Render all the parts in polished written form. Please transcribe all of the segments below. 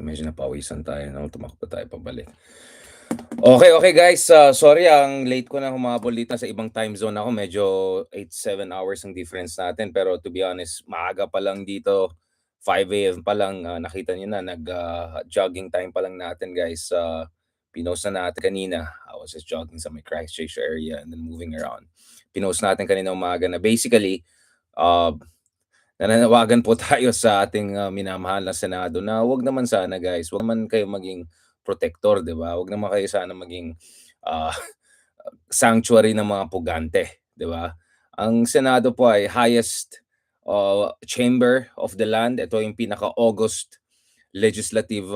Medyo napawisan tayo 'no, tumakbo tayo pabalik. Okay guys, sorry ang late ko na humabol dito, sa ibang time zone ako, medyo 8-7 hours ang difference natin. Pero to be honest, maaga pa lang dito, 5 AM pa lang, nakita niyo na jogging time pa lang natin guys. Pinost na natin kanina, I was just jogging sa may Christchurch area and then moving around. Pinost natin kanina umaga na basically, uh, nananawagan po tayo sa ating, minamahal na Senado na 'wag naman sana guys, 'wag naman kayo maging protector, 'di ba? 'Wag naman kayo sana maging, ah, sanctuary ng mga pugante, 'di ba? Ang Senado po ay highest, chamber of the land. Ito yung pinaka-august legislative,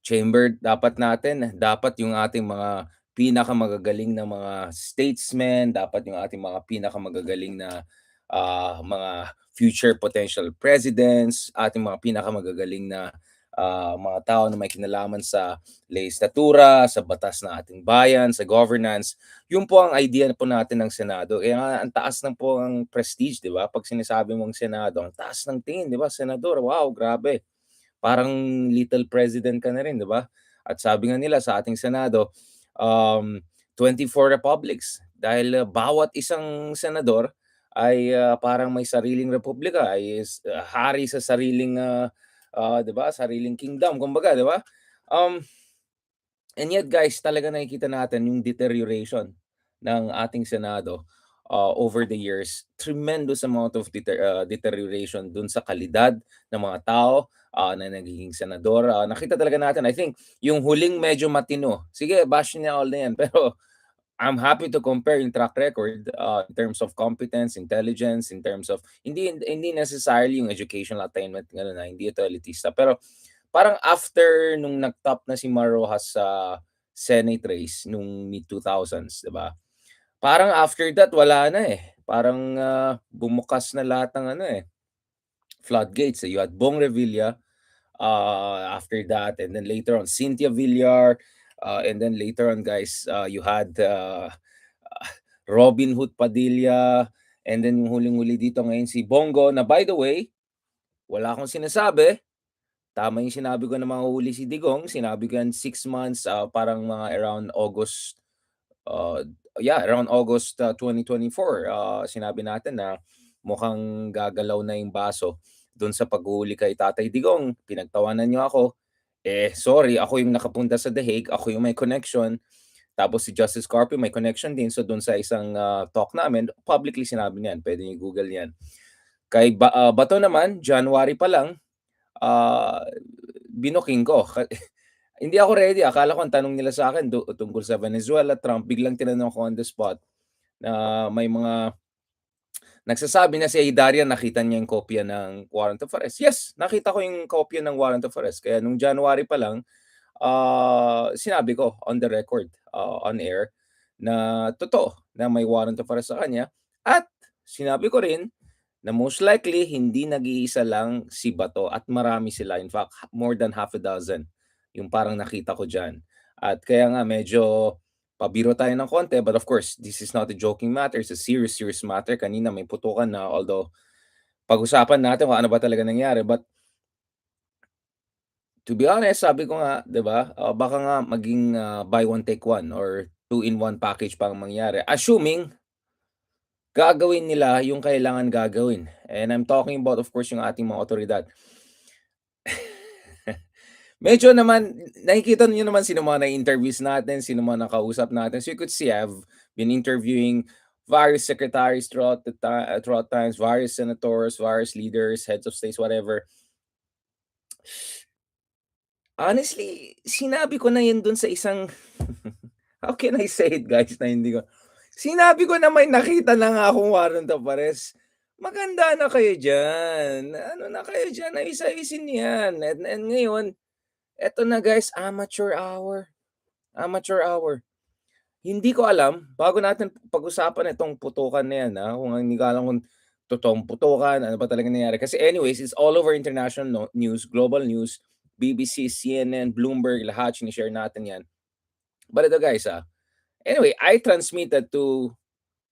chamber dapat natin. Dapat yung ating mga pinakamagagaling na mga statesmen, dapat yung ating mga pinakamagagaling na, mga future potential presidents, ating mga pinakamagagaling na, mga tao na may kinalaman sa lehislatura, sa batas ng ating bayan, sa governance. Yun po ang idea po natin ng Senado. Kaya nga ang taas ng po ang prestige, 'di ba? 'Pag sinasabi mong Senado, ang taas ng tingin, 'di ba? Senador, wow, grabe. Parang little president ka na rin, 'di ba? At sabi nga nila sa ating Senado, um, 24 republics dahil, bawat isang senador ay, parang may sariling republika, ay hari sa sariling, 'di ba, sariling kingdom kumbaga, 'di ba? Um, and yet guys, talaga nakikita natin yung deterioration ng ating Senado, over the years. Tremendous amount of deterioration dun sa kalidad ng mga tao, na nagiging senador. Nakita talaga natin, I think, yung huling medyo matino. Sige, bash niya all na yan, pero I'm happy to compare yung track record, in terms of competence, intelligence, in terms of hindi necessarily yung educational attainment gano'n, hindi ito elitista. Pero parang after nung nag-top na si Mar Rojas sa Senate race nung mid-2000s, 'di ba? Parang after that wala na, eh. Parang, bumukas na lahat ng ano, eh, floodgates, eh. You had Bong Revilla, after that, and then later on Cynthia Villar, and then later on guys, you had, Robin Hood Padilla, and then yung huling-huli dito ngayon si Bongo, na by the way, wala akong sinasabi. Tama yung sinabi ko na mahuhuli si Digong. Sinabi ko yan 6 months, parang mga around August, uh, yeah, around August, 2024. Sinabi natin na mukhang gagalaw na yung baso doon sa paghuli kay Tatay Digong. Pinagtawanan niyo ako. Eh, sorry, ako yung nakapunta sa The Hague, ako yung may connection. Tapos si Justice Carpio may connection din. So doon sa isang, talk namin, publicly sinabi niyan, puwede niyo i-Google 'yan. Kay Bato naman, January pa lang, ah, binoking ko. Hindi ako ready, akala ko ang tanong nila sa akin tungkol sa Venezuela, Trump, biglang tinanong ko on the spot na may mga nagsasabi na si Darian nakita niya yung kopya ng warrant of arrest. Yes, nakita ko yung kopya ng warrant of arrest. Kaya nung January pa lang, sinabi ko on the record, on air, na totoo na may warrant of arrest sa kanya. At sinabi ko rin na most likely hindi nag-iisa lang si Bato at marami sila. In fact, more than half a dozen yung parang nakita ko diyan. At kaya nga medyo pabiro tayo ng konti, but of course, this is not a joking matter, it's a serious, serious matter. Kanina may putukan na, although pag-usapan natin kung ano ba talaga nangyari. But to be honest, sabi ko nga, 'di ba, baka nga maging, buy one take one or two-in-one package pa ang mangyari, assuming gagawin nila yung kailangan gagawin. And I'm talking about, of course, yung ating mga otoridad. Medyo naman nakikita niyo naman sino mga na-interviews natin, sino mga nakausap natin. So you could see I've been interviewing various secretaries throughout times, various senators, various leaders, heads of states, whatever. Honestly, sinabi ko na yun dun sa isang how can I say it guys na hindi ko sinabi ko na may nakita na nga akong warrant of arrest. Maganda na kayo diyan, ano na kayo diyan, ayos-ayosin yan. And ngayon, eto na guys, amateur hour, amateur hour. Hindi ko alam, bago natin pag-usapan itong putukan na yan, kung hindi ko alam kung totoong putukan, ano ba talagang nangyari. Kasi anyways, it's all over international news, global news, BBC, CNN, Bloomberg, lahat share natin yan. But ito guys, anyway, I transmitted to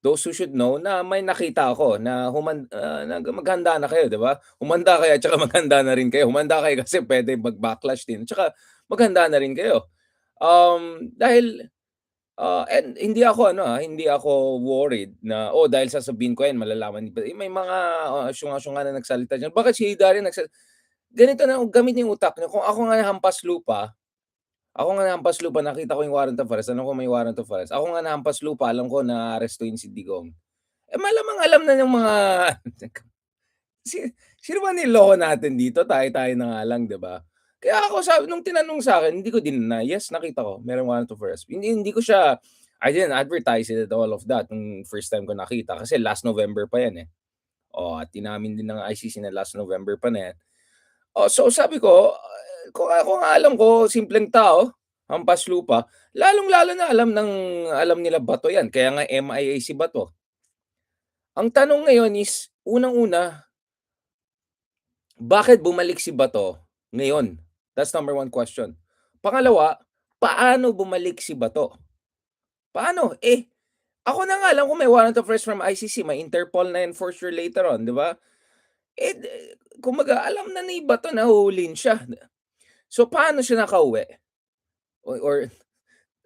those who should know na may nakita ako na maghanda na kayo, 'di ba? Humanda kayo at saka maghanda na rin kayo. Humanda kayo kasi puwede mag-backlash din, tsaka maghanda na rin kayo. Dahil, and hindi ako ano, hindi ako worried na, "Oh, dahil sasabihin ko 'yan malalaman ni ba." May mga, syunga-syunga na nagsalita diyan, "Bakit si Darren ganito na gamitin yung utak niyo, kung ako nga hampas lupa, nakita ko yung warrant of arrest, alam ko may warrant of arrest. Ako nga nahampas lupa, alam ko na aarestuhin si Digong. Eh, malamang alam na ng mga si sino ba niloko natin dito, tayo-tayo na nga lang, 'di ba? Kaya ako sabi nung tinanong sa'kin, hindi ko dineny, yes, nakita ko merong warrant of arrest. Hindi ko siya I didn't advertise it at all of that nung first time ko nakita kasi last November pa 'yan, eh. Oh, at inamin din ng ICC na last November pa na 'yan. Oh, so sabi ko, kung alam ko simpleng tao, hampas lupa, lalong-lalo na alam nila Bato 'yan, kaya nga MIA si Bato. Ang tanong ngayon is, unang-una, bakit bumalik si Bato ngayon? That's number one question. Pangalawa, paano bumalik si Bato? Paano? Eh, ako na nga lang kung may warrant of arrest from ICC, may Interpol na 'yan for sure later on, 'di ba? Eh, kumbaga alam na ni Bato na huhulihin siya. So, paano siya nakauwi or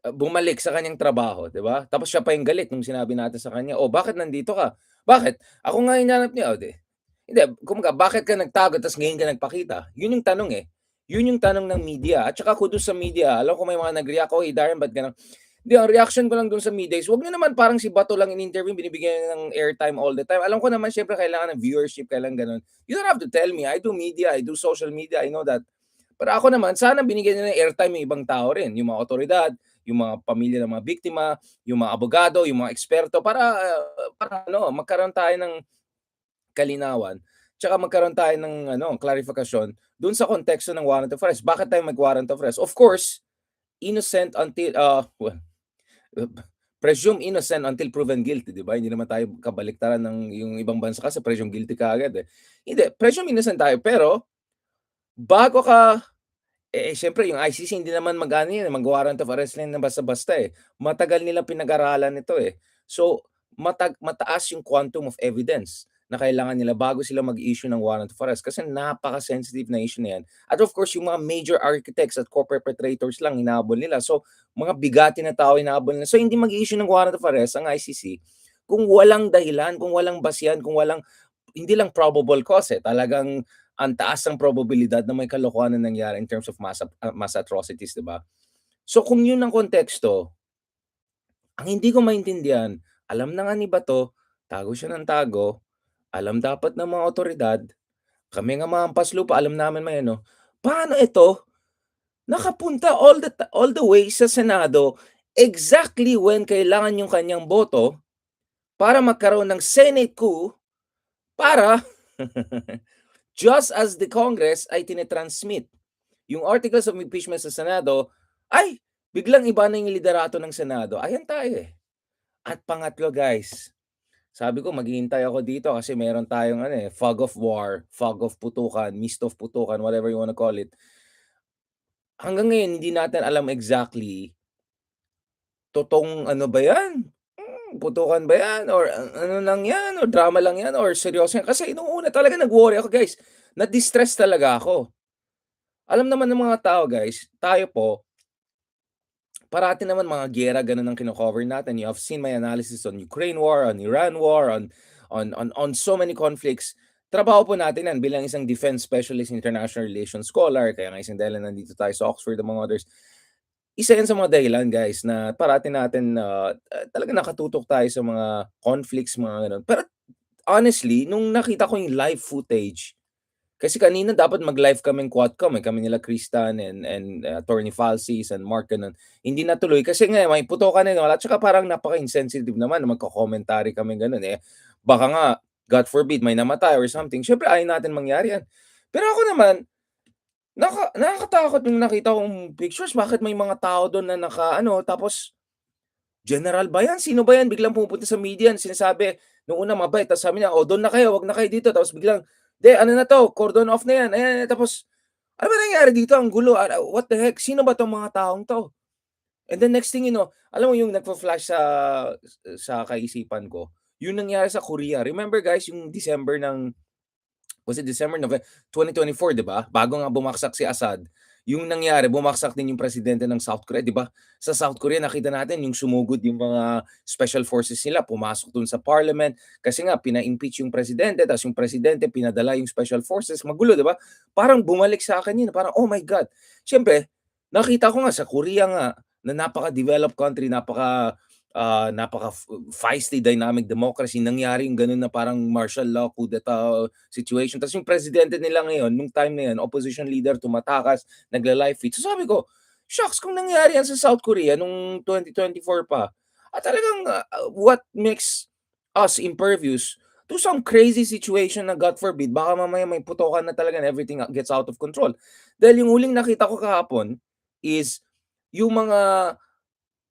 bumalik sa kanyang trabaho, 'di ba? Tapos siya pa yung galit nung sinabi natin sa kanya, "Oh, bakit nandito ka? Bakit? Ako nga hinanap niya." Oh, 'di hindi, kumbaga bakit ka nagtago ta's ngayon ka nagpakita? Yun yung tanong, eh. Yun yung tanong ng media at saka kudos sa media. Alam ko may mga nag-react, "Oy, Darren, ba't gano'n?" Hindi, ang reaction ko lang dun sa media is, "Wag niyo naman parang si Bato lang in-interview, binibigyan niyo ng airtime all the time." Alam ko naman siyempre kailangan ng viewership, kailangan gano'n. You don't have to tell me. I do media, I do social media, I know that. Pero ako naman, sana binigyan niyo ng airtime yung ibang tao rin, yung mga otoridad, yung mga pamilya ng mga biktima, yung mga abogado, yung mga eksperto para ano, magkaroon tayo ng kalinawan, tsaka magkaroon tayo ng ano, klarifikasyon dun sa konteksto ng warrant of arrest. Bakit tayo mag-warrant of arrest? Of course, innocent until, presume innocent until proven guilty, 'di ba? Hindi naman tayo kabaliktaran ng yung ibang bansa kasi presume guilty kaagad, eh. Hindi, presume innocent tayo pero bago ka siyempre yung ICC hindi naman mag-ano yan, mag-warrant of arrest lang na basta-basta, eh. Matagal nilang pinag-aralan nito, eh. So, mataas yung quantum of evidence na kailangan nila bago sila mag-issue ng warrant of arrest kasi napaka-sensitive na issue na yan. At of course, yung mga major architects at co-perpetrators lang hinahabol nila. So, mga bigati na tao hinahabol nila. So, hindi mag-i-issue ng warrant of arrest ang ICC kung walang dahilan, kung walang basihan, kung walang hindi lang probable cause, eh, talagang ang taas ng probabilidad na may kalokohan na nangyari in terms of mass atrocities, 'di ba? So kung yun ang konteksto, ang hindi ko maintindihan, alam na nga ni Bato, tago siya ng tago, alam dapat ng mga otoridad, kami nga mga hampas-lupa alam namin may ano, paano ito nakapunta all the way sa Senado exactly when kailangan yung kanyang boto para magkaroon ng Senate coup para just as the Congress ay tine-transmit yung articles of impeachment sa Senado, ay biglang iba na yung liderato ng Senado. Ayan tayo, eh. At pangatlo guys, sabi ko maghihintay ako dito kasi meron tayong ano, eh, fog of war, fog of putukan, mist of putukan, whatever you wanna call it. Hanggang ngayon hindi natin alam exactly, totoong ano ba 'yan, putukan ba 'yan or ano lang 'yan or drama lang 'yan or seryoso 'yan. Kasi nung una talaga nag-worry ako guys, na-distress talaga ako. Alam naman ng mga tao guys, tayo po, parati naman mga giyera gano'n ang kino-cover natin. You have seen my analysis on Ukraine war, on Iran war, on so many conflicts. Trabaho po natin 'yan bilang isang defense specialist, international relations scholar, kaya nga isang dahilan nandito tayo sa Oxford among others. Isa 'yan sa mga dahilan guys na parati natin, talagang nakatutok tayo sa mga conflicts, mga gano'n. Pero honestly, nung nakita ko yung live footage kasi kanina dapat mag-live kaming Quadcom, eh, kami nila Kristan and Attorney Falsis and Mark gano'n. Hindi natuloy kasi nga may putukan na wala, tsaka parang napaka-insensitive naman na magko-commentary kami gano'n, eh. Baka nga, God forbid, may namatay or something, siyempre ayaw natin mangyari 'yan. Pero ako naman, nakakatakot nung nakita kong pictures, bakit may mga tao do'n na naka-ano, tapos general ba 'yan, sino ba 'yan, biglang pumupunta sa media sinasabi nung una mabait tapos sabi niya, "Oh, do'n na kayo, 'wag na kayo dito." Tapos biglang, "'Di ano na 'to, cordon off na 'yan." Ayan, tapos ano ba nangyari dito, ang gulo, what the heck, sino ba 'tong mga taong 'to? And then next thing you know, alam mo yung nagfa-flash sa kaisipan ko, yung nangyari sa Korea. Remember guys yung December ng was it December, 2024, 'di ba? Bago nga bumaksak si Assad, yung nangyari bumaksak din yung presidente ng South Korea, 'di ba? Sa South Korea nakita natin yung sumugod yung mga special forces nila, pumasok dun sa parliament kasi nga pina-impeach yung presidente, tapos yung presidente pinadala yung special forces, magulo, 'di ba? Parang bumalik sa akin yun, parang, "Oh my God." Siyempre, nakita ko nga sa Korea nga na napaka-developed country, napaka feisty dynamic democracy, nangyari yung gano'n na parang martial law, coup d'etat situation. Tapos yung presidente nila ngayon, nung time na yun, opposition leader, tumatakas, nagla-live feed. So sabi ko, "Shocks kung nangyari yan sa South Korea nung 2024 pa." At talagang, what makes us impervious to some crazy situation na God forbid, baka mamaya may putokan na talaga and everything gets out of control. Dahil yung huling nakita ko kahapon is yung mga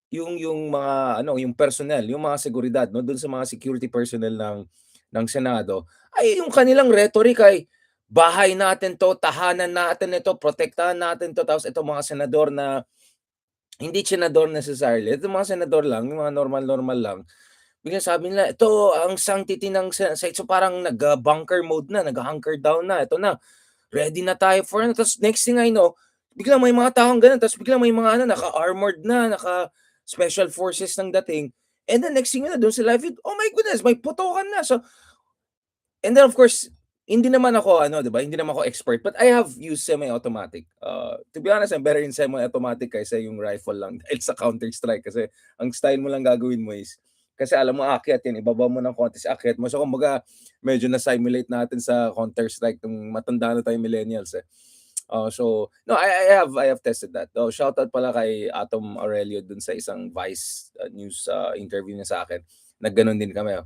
yung mga ano, yung personnel, yung mga seguridad 'no, dun sa mga security personnel ng Senado, ay yung kanilang rhetoric ay, "Bahay natin 'to, tahanan natin ito, protektahan natin 'to." Tapos itong mga senador na hindi senador necessarily, itong mga senador lang, yung mga normal-normal lang, biglang sabi nila, "Ito ang sanctity ng so parang bunker mode na, nag-hunker down na, ito na, ready na tayo for ano." Tapos next thing I know, biglang may mga taong gano'n, tapos biglang may mga ano, naka-armored na, naka-special forces ng dating. And then next thing you know, do'n sa live feed, oh my goodness, may putukan na. So and then of course, hindi naman ako ano, 'di ba, hindi naman ako expert, but I have used semi-automatic. To be honest, I'm better in semi-automatic kaysa yung rifle lang dahil sa Counter-Strike kasi ang style mo lang gagawin mo is kasi alam mo aakyat yan, ibaba mo ng konti sa akyat mo. So kumbaga medyo na-simulate natin sa Counter-Strike nung matanda na tayong millennials, eh. So no, I have tested that. Oh, shoutout pala kay Atom Aurelio dun sa isang Vice, news, interview niya sa akin. Nagganon din kami, oh.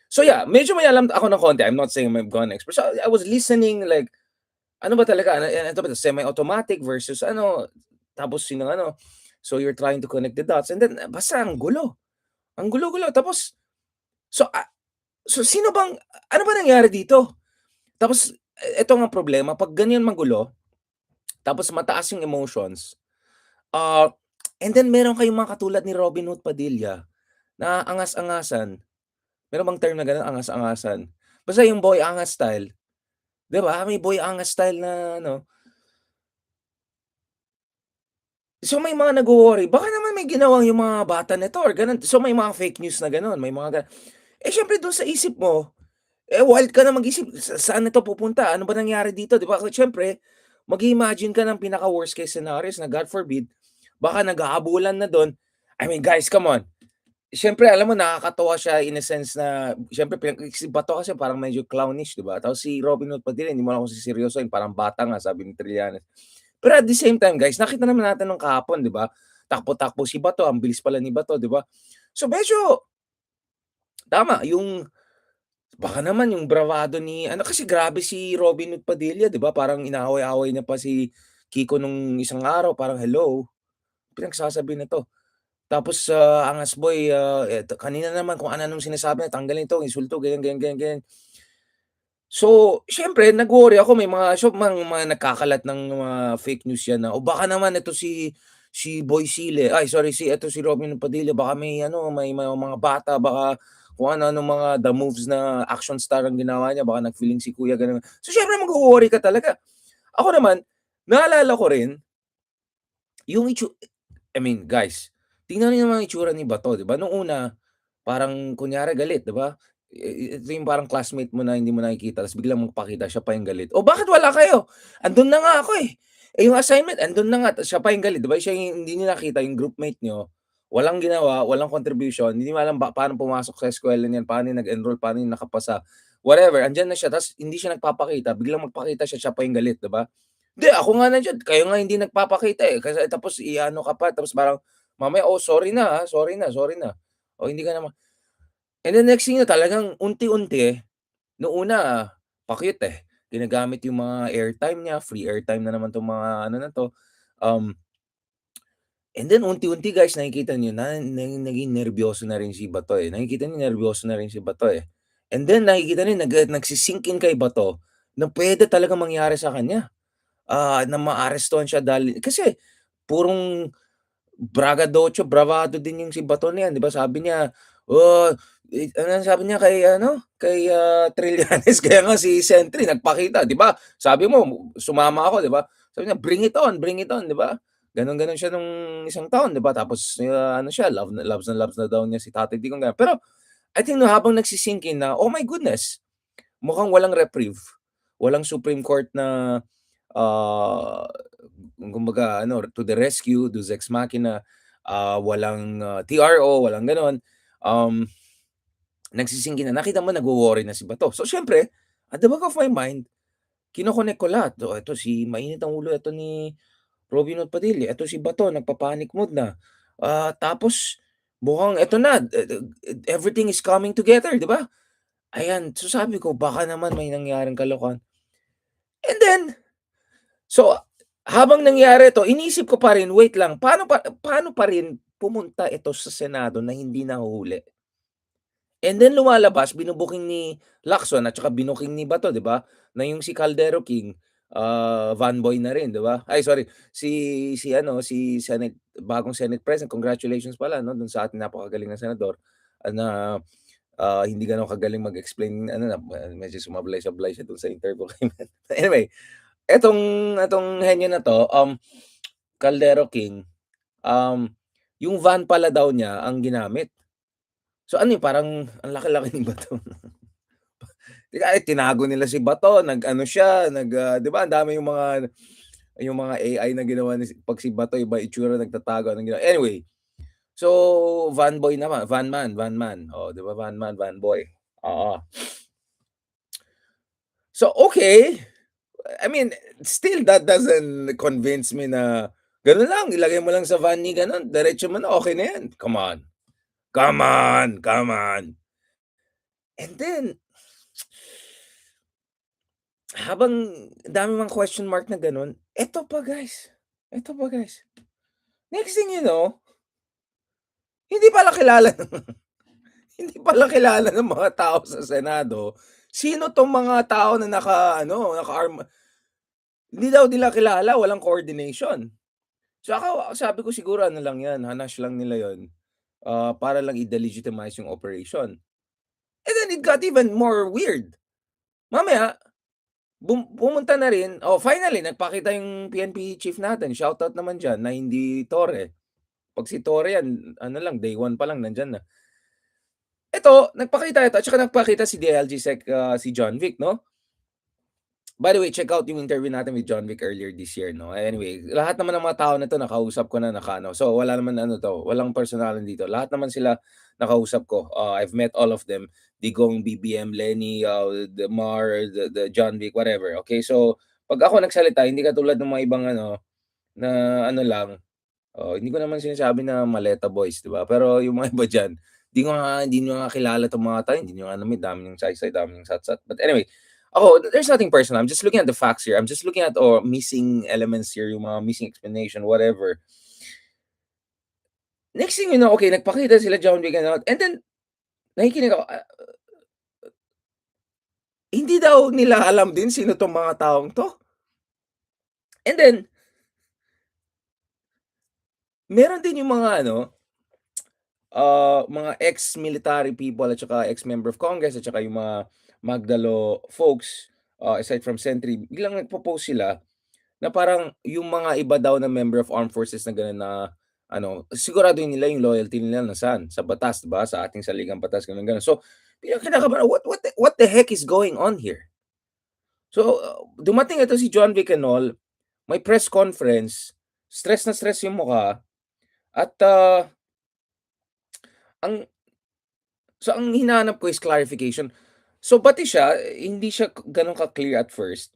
So yeah, medyo may alam ako ng konti. I'm not saying I'm gone expert. So I was listening like, ano ba talaga, ano ba 'to, semi-automatic versus ano, tapos sino ano. So you're trying to connect the dots and then basta ang gulo. Ang gulo-gulo tapos so, so sino bang ano ba nangyari dito? Tapos eto nga problema 'pag ganyan magulo, tapos mataas yung emotions, ah, and then meron kayong mga katulad ni Robin Hood Padilla na angas-angasan. Meron bang term na gano'n, angas-angasan? Basta yung boy angas style, 'di ba? May boy angas style na ano. So may mga nagwo-worry, baka naman may ginawang yung mga bata nito or gano'n. So may mga fake news na gano'n, may mga eh, siyempre dun sa isip mo, eh, wild ka na mag-isip, saan ito pupunta? Ano ba nangyari dito, 'di ba? Kasi siyempre mag-i-imagine ka ng pinaka-worst case scenarios na God forbid, baka naghahabulan na dun. I mean, guys, come on. Siyempre alam mo nakakatuwa siya in a sense na siyempre si Bato kasi parang medyo clownish, 'di ba? Tapos si Robin Hood Padilla hindi mo na kung seseryosohin, parang bata nga sabi ni Trillanes. Pero at the same time guys, nakita naman natin nung kahapon, 'di ba? Takbo-takbo si Bato, ang bilis pala ni Bato, 'di ba? So medyo tama yung baka naman yung bravado ni ano kasi grabe si Robin Hood Padilla, 'di ba? Parang inaaway-away niya pa si Kiko nung isang araw, parang, "Hello, pinagsasabi nito?" Tapos, Angas Boy, eto kanina naman kung ano-anong sinasabi niya, tanggalin 'to, insulto, ganyan, ganyan, ganyan, ganyan. So, siyempre nag-worry ako may mga mga nagkakalat ng mga fake news yan na, o baka naman ito si Boy Sile, ay sorry eto si Robin Padilla baka may ano, may mga bata baka kung ano-anong mga the moves na action star ang ginawa niya, baka nag-feeling si kuya gano'n. So, siyempre magwo-worry ka talaga. Ako naman, naalala ko rin yung I mean, guys, tingnan niyo naman yung itsura ni Bato, 'di ba? Nung una, parang kunyari galit, 'di ba? Ito yung parang classmate mo na hindi mo nakikita tapos biglang magpakita siya pa yung galit, "Oh, bakit wala kayo? Andun na nga ako, eh. Eh, yung assignment andun na nga." Tapos siya pa yung galit, 'di ba? Siya yung hindi niyo nakita yung groupmate niyo, walang ginawa, walang contribution, hindi mo alam paano pumasok sa eskuwela niyan, paano yung nag-enroll, paano yung nakapasa, whatever. Andiyan na siya tapos hindi siya nagpapakita, biglang magpakita siya, siya pa yung galit, 'di ba? "Hindi, ako nga nandiyan, kayo nga hindi nagpapakita, eh." Kasi tapos i-aano ka pa tapos parang mamaya, "Oh, sorry na, sorry na, sorry na." "Oh, hindi ka naman." And then next thing you know talagang unti-unti, nung una pa-cute, eh, ginagamit yung mga airtime niya, free airtime na naman 'tong mga ano na 'to, um, and then unti-unti guys nakikita niyo na naging nerbiyoso na rin si Bato, eh, nakikita niyo nerbiyoso na rin si Bato, eh. And then nakikita niyo nagsi-sink in kay Bato na puwede talagang mangyari sa kanya, na maarestuhan siya dahil kasi purong braggadocio, bravado din yung si Bato na yan, 'di ba sabi niya, oh, ano sabi niya kay ano, kay, Trillanes kaya nga si Sentry nagpakita, 'di ba? Sabi mo sumama ako, 'di ba? Sabi niya, bring it on," 'di ba? Gano'n siya nung isang taon, 'di ba? Tapos, ano siya, loves na daw niya si Tatay Digong, ganun. Pero I think 'no, habang na, oh my goodness, mukhang walang reprieve, walang Supreme Court na, ah, kumbaga ano, to the rescue, deus ex machina, walang, TRO, walang gano'n. Um, na, nakita mo nagwo-worry na si Bato. So siyempre, at the back of my mind, kino-connect ko lahat. Oh, eto si mainit ang ulo eto ni Robin Hood Padilla, eto si Bato nagpa-panic mode na. Tapos mukhang eto na, everything is coming together, 'di ba? Ayan, so sabi ko baka naman may nangyaring kalokohan. And then, so habang nangyari 'to, inisip ko pa rin, wait lang, paano pa rin pumunta ito sa Senado na hindi nahuhuli? And then lumalabas, binubuking ni Lacson at saka binuking ni Bato, 'di ba, na yung si Caldero King, Vanboy na rin, 'di ba? Ay sorry, si ano, si bagong Senate President, congratulations pala 'no, dun sa ating napakagaling na senador, na, hindi gano'n kagaling mag-explain ano na, medyo sumablay-sablay siya dun sa interview kay anyway, etong henyo na 'to, Caldero King, um, yung van pala daw niya ang ginamit. So ano yun, parang ang laki-laki ni Bato. Kaya tinago nila si Bato, nag-ano siya, 'di ba ang dami yung mga AI na ginawa ni 'pag si Bato iba itsura nagtatago, anong ginawa anyway. So, Vanman, oh, 'di ba, Vanboy, oo. So, okay, I mean, still that doesn't convince me na gano'n lang, ilagay mo lang sa van ni gano'n, diretso mo na, okey na 'yan. Come on, come on. And then, habang ang dami mga question mark na gano'n, eto pa guys, next thing you know, hindi pala kilala hindi pala kilala ng mga tao sa Senado, sino 'tong mga tao na naka-ano, naka-arm, hindi daw nila kilala, walang coordination. So ako sabi ko siguro ano lang 'yan, hanash lang nila 'yun, para lang i-delegitimize yung operation. And then it got even more weird. Mamaya pumunta na rin, oh, finally nagpakita yung PNP chief natin, shoutout naman diyan na hindi Torre. 'Pag si Torre 'yan ano lang, day one pa lang nandiyan na. Nagpakita ito at saka nagpakita si DLG Sec, si John Vic 'no. By the way, check out yung interview natin with John Vic earlier this year 'no. Anyway, lahat naman ng mga tao na 'to nakausap ko na, nakaano, so wala naman ano 'to, walang personalan dito. Lahat naman sila nakausap ko. I've met all of them, Digong, BBM, Lenny, the Mar, the John Vic, whatever. Okay, so 'pag ako nagsalita hindi katulad ng mga ibang ano, na ano lang, hindi ko naman sinasabi na maleta boys, 'di ba? Pero yung mga iba diyan, hindi nyo nga kilala 'tong mga 'to, hindi nyo nga alam, dami niyong saysay, dami niyong satsat. But anyway, ako, there's nothing personal. I'm just looking at the facts here. I'm just looking at, missing elements here, yung mga missing explanation, whatever. Next thing you know, okay, nagpakita sila John Wick and then nakikinig ako, hindi daw nila alam din sino 'tong mga taong 'to. And then meron din yung mga ano, mga ex-military people at saka ex-member of Congress at saka yung mga Magdalo folks, aside from Sentry, biglang nagpo-post sila na parang yung mga iba daw na member of armed forces na gano'n na ano, siguraduhin nila yung loyalty nila nasaan, sa batas, 'di ba, sa ating saligang batas, gano'n, gano'n. So, biglang kinakabahan, what the heck is going on here? So, dumating ito si John Vic and all, may press conference, stress na stress yung mukha at, ang ang hinahanap ko is clarification. So, pati siya, hindi siya gano'n ka-clear at first.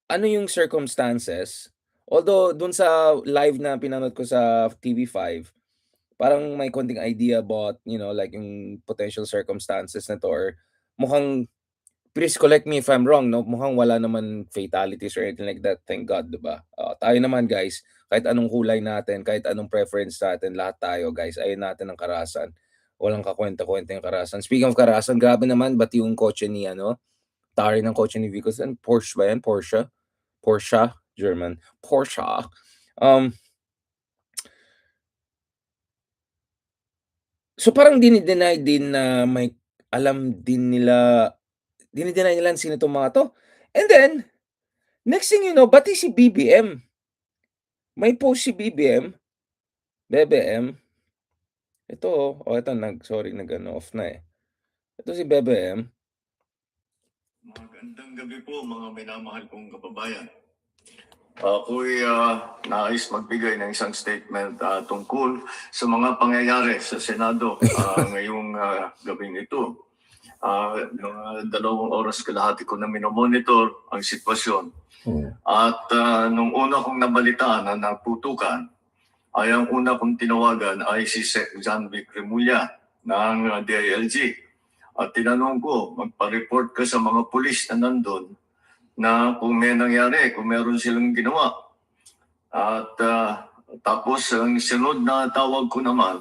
Ano yung circumstances, although dun sa live na pinanood ko sa TV5, parang may konting idea about, like yung potential circumstances nito or mukhang, please correct me if I'm wrong 'no, mukhang wala naman fatalities or anything like that, thank God, 'di ba? Tayo naman guys, kahit anong kulay natin, kahit anong preference natin, lahat tayo guys, ayaw natin ng karahasan. Walang kakuwenta-kuwenta yung karahasan. Speaking of karahasan, grabe naman ba't yung kotse ni ano, tari ng kotse ni Vico, saan Porsche ba yan, Porsche, German, Porsche. Um, So, parang dini-deny din na may alam din nila dini-deny nila sino 'tong mga 'to. And then, next thing you know, pati si BBM, may post si BBM, ito, ito sorry nag-ano, off na, eh. Ito si BBM. Magandang gabi po mga minamahal kong kababayan. Ako'y nais magbigay ng isang statement tungkol sa mga pangyayari sa Senado ngayong gabing ito. Yung 2 oras kalahati ko na minomonitor ang sitwasyon. At nung una kong nabalitaan na naputukan, ay ang una kong tinawagan ay si Sec. John Vic Remulla ng DILG. At tinanong ko, magpa-report ka sa mga pulis na nandun na kung may nangyari, kung meron silang ginawa. At tapos ang sunod na tawag ko naman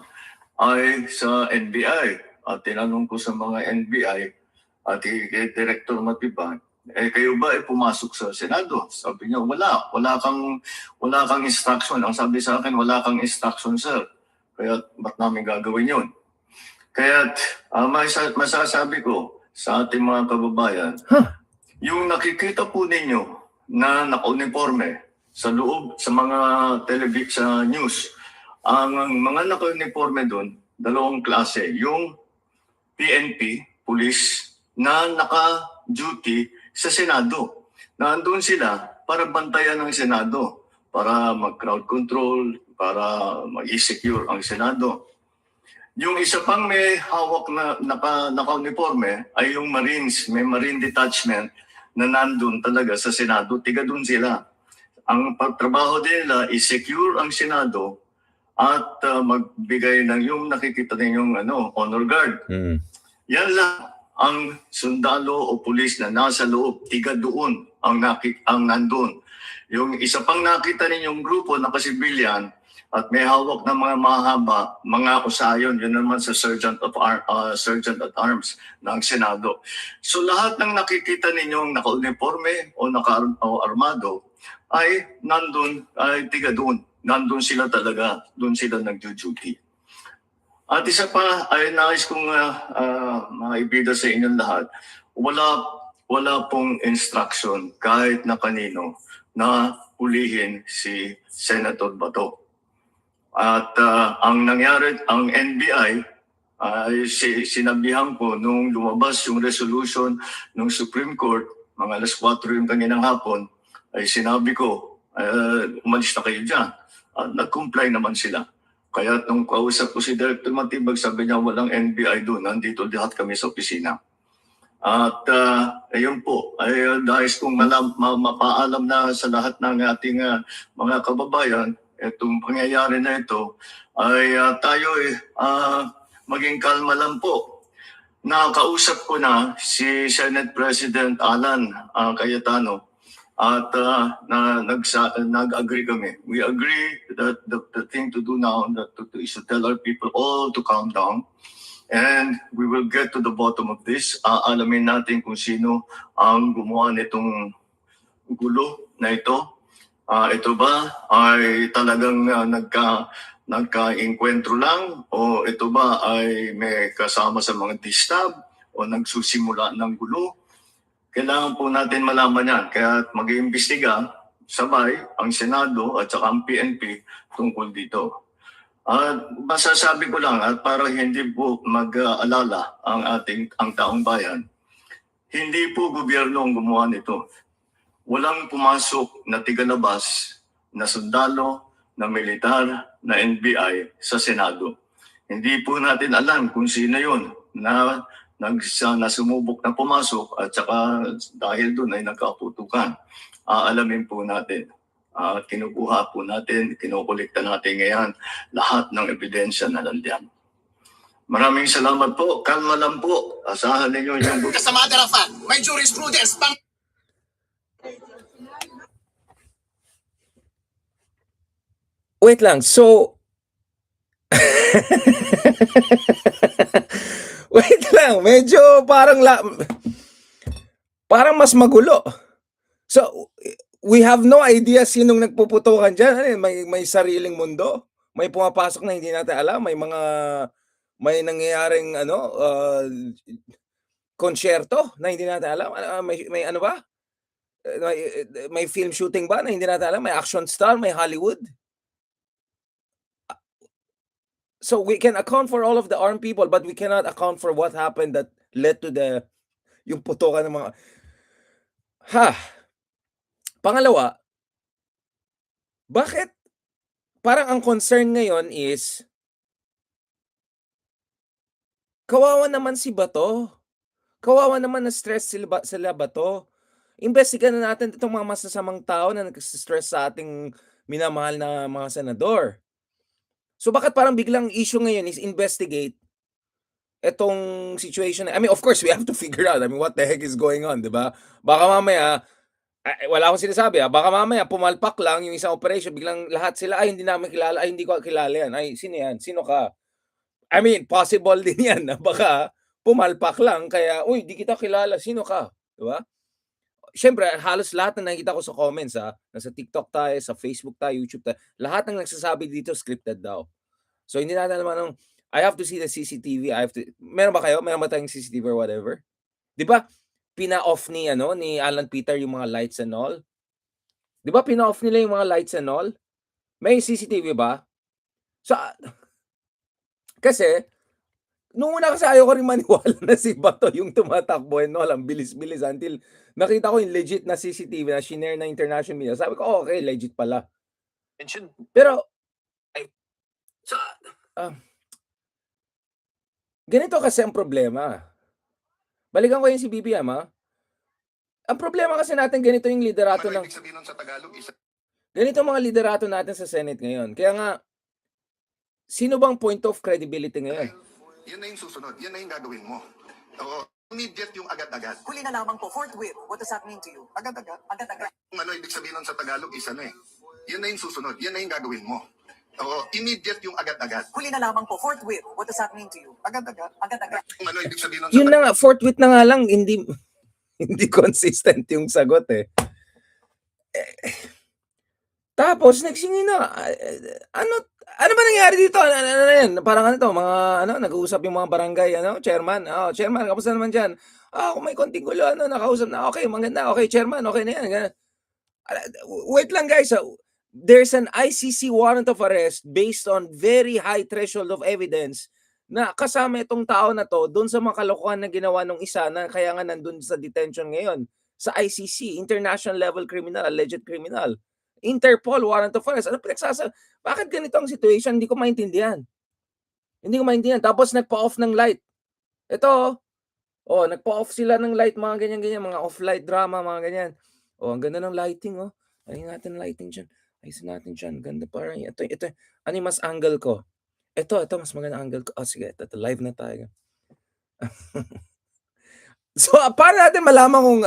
ay sa NBI. At tinanong ko sa mga NBI at kay Director Matibag, kayo ba ay pumasok sa Senado? Sabi niya, wala kang instruction. Ang sabi sa akin, wala kang instruction, sir. Kaya ba't namin gagawin yun? Kaya masasabi ko sa ating mga kababayan, yung nakikita po ninyo na naka-uniforme sa loob, sa mga sa news, ang mga naka-uniforme doon, 2 klase. Yung PNP, police, na naka-duty sa Senado. Nandun sila para bantayan ng Senado, para mag-crowd control, para mag-secure ang Senado. Yung isa pang may hawak na naka-uniforme ay yung Marines, may Marine Detachment na nandun talaga sa Senado, tiga dun sila. Ang pagtrabaho nila is secure ang Senado at magbigay ng yung nakikita ninyong honor guard. Yan lang ang sundalo o pulis na nasa loob, tiga doon ang nandun. Yung isa pang nakita ninyong grupo na kasibilyan, at may hawak ng mga mahaba, mga usayon, yun naman sa Sergeant at Arms ng Senado. So lahat ng nakikita ninyong naka-uniforme o naka-armado ay nandun, ay tiga doon. Nandun sila talaga, doon sila nag-duty. At isa pa ay nais kong maibida sa inyong lahat, wala pong instruction kahit na kanino na hulihin si Senator Bato. At ang nangyari, ang NBI, sinabihan ko nung lumabas yung resolution ng Supreme Court, mga 4:00 yung kaninang hapon, ay sinabi ko, umalis na kayo dyan. Nag-comply naman sila. Kaya nung kausap ko si Director Matibag, sabi niya walang NBI doon, nandito lahat kami sa opisina. At ayun po, ay dahil kong mapaalam na sa lahat ng ating mga kababayan, itong pangyayari na ito, ay tayo maging kalma lang po. Nakausap ko na si Senate President Alan Cayetano at nag-agree kami. We agree that the thing to do now is to tell our people all to calm down. And we will get to the bottom of this. Alamin natin kung sino ang gumawa nitong gulo na ito. Ito ba ay talagang nagka-enkwentro lang o ito ba ay may kasama sa mga distab o nagsusimula ng gulo? Kailangan po natin malaman yan. Kaya mag-iimbestiga sabay ang Senado at saka ang PNP tungkol dito. Masasabi ko lang at para hindi po mag-alala ang taong bayan, hindi po gobyerno ang gumawa nito. Walang pumasok na tigalabas na sundalo, na militar, na NBI sa Senado. Hindi po natin alam kung sino yun na sumubok na pumasok at saka dahil doon ay nagkaputukan. Alamin po natin. Kinukuha po natin, kinukulikta natin ngayon lahat ng ebidensya na nandiyan. Maraming salamat po. Kalma lang po. Asahan ninyo yung... As a matter of fact, may jurisprudence pang... Wait lang, so wait lang, medyo parang mas magulo. So, we have no idea sinong nagpuputukan dyan. May sariling mundo. May pumapasok na hindi natin alam. May mga may nangyayaring konsyerto na hindi natin alam. May ano ba? May film shooting ba na hindi natin alam? May action star, may Hollywood. So we can account for all of the armed people, but we cannot account for what happened that led to yung putukan ng mga Pangalawa, bakit parang ang concern ngayon is kawawa naman si Bato. Kawawa naman na stress sila Bato. Imbestigahan na natin itong mga masasamang tao na nagsi-stress sa ating minamahal na mga senador. So bakit parang biglang issue ngayon is investigate etong situation I mean, of course, we have to figure out, I mean, what the heck is going on, 'di ba? Baka mamaya, wala akong sinasabi, baka mamaya pumalpak lang yung isang operation, biglang lahat sila, "Ay, hindi namin kilala. Ay, hindi ko kilala 'yan. Ay, sino 'yan? Sino ka?" I mean, possible din 'yan na baka pumalpak lang kaya, "Uy, di kita kilala. Sino ka?" 'Di ba? Siyempre halos lahat ng nakikita ko sa comments, nasa TikTok tayo, sa Facebook tayo, YouTube tayo, lahat ng nagsasabi dito scripted daw. So hindi natin alam anong I have to see the CCTV, I have to meron ba kayo? Meron ba tayong CCTV or whatever? 'Di ba pina-off ni Alan Peter yung mga lights and all? 'Di ba pina-off nila yung mga lights and all? May CCTV ba? So kasi nung una kasi ayoko rin maniwala na si Bato yung tumatakbo and all, ang bilis-bilis until nakita ko yung legit na CCTV na shinare ng international media. Sabi ko, "Oh, okay, legit pala." Pero so, ganito kasi ang problema. Balikan ko yung si BBM, Ang problema kasi natin ganito yung liderato Ano ng ibig sabihin nun sa Tagalog? ganito ang mga liderato natin sa Senate ngayon. Kaya nga, sino bang point of credibility ngayon? Yan na yung susunod. Yan na yung gagawin mo. Oo. Immediate yung agad-agad. Huli na lamang po, forthwith. What does that mean to you? Agad-agad. Agad-agad. Kung ano ibig sabihin nun sa Tagalog, isa na eh. Yan na yung susunod. Yan na yung gagawin mo. Oo. Immediate yung agad-agad. Huli na lamang po, forthwith. What does that mean to you? Agad-agad. Agad-agad. Kung ano ibig sabihin nun sa Yun na nga, forthwith na nga lang, hindi hindi consistent yung sagot eh. Tapos next thing you know, ano ba nangyari dito? Ano yan? Parang ano to, mga nag-uusap yung mga barangay chairman. Chairman, kamusta naman diyan? Kung may konting gulo nakausap na. Okay, maganda. Okay, chairman, okay na yan. Ganun. Wait lang guys. There's an ICC warrant of arrest based on very high threshold of evidence na kasama itong tao na to doon sa mga kalokohan na ginawa ng isa na kaya nga nandun sa detention ngayon sa ICC, International Level Criminal, Alleged Criminal. Interpol warrant of arrest. Bakit ganito ang situation? Hindi ko maintindihan. Tapos nagpa-off ng light. Ito, nagpa-off sila ng light, mga ganyan-ganyan, mga off-light drama, mga ganyan. Ang ganda ng lighting, Ayun natin lighting dyan. Ayusin natin dyan. Ganda parang. Ito. Ano yung mas angle ko? Ito, mas maganda angle ko. Sige, ito, live na tayo. So, paano natin malaman kung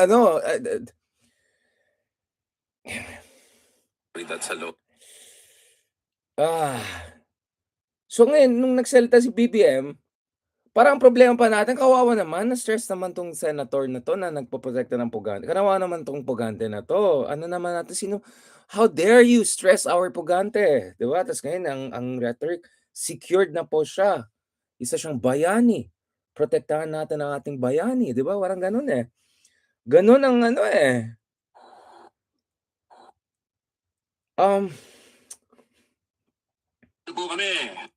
So ngayon, nung nagsalita si BBM, parang ang problema pa natin, kawawa naman, na-stress naman tong senator na to na nagpoprotekta ng pugante. Kawawa naman tong pugante na to. Ano naman natin, how dare you stress our pugante? Diba? Tapos ngayon, ang rhetoric, secured na po siya. Isa siyang bayani. Protektahan natin ang ating bayani. Diba? Parang ganun eh. Ganun ang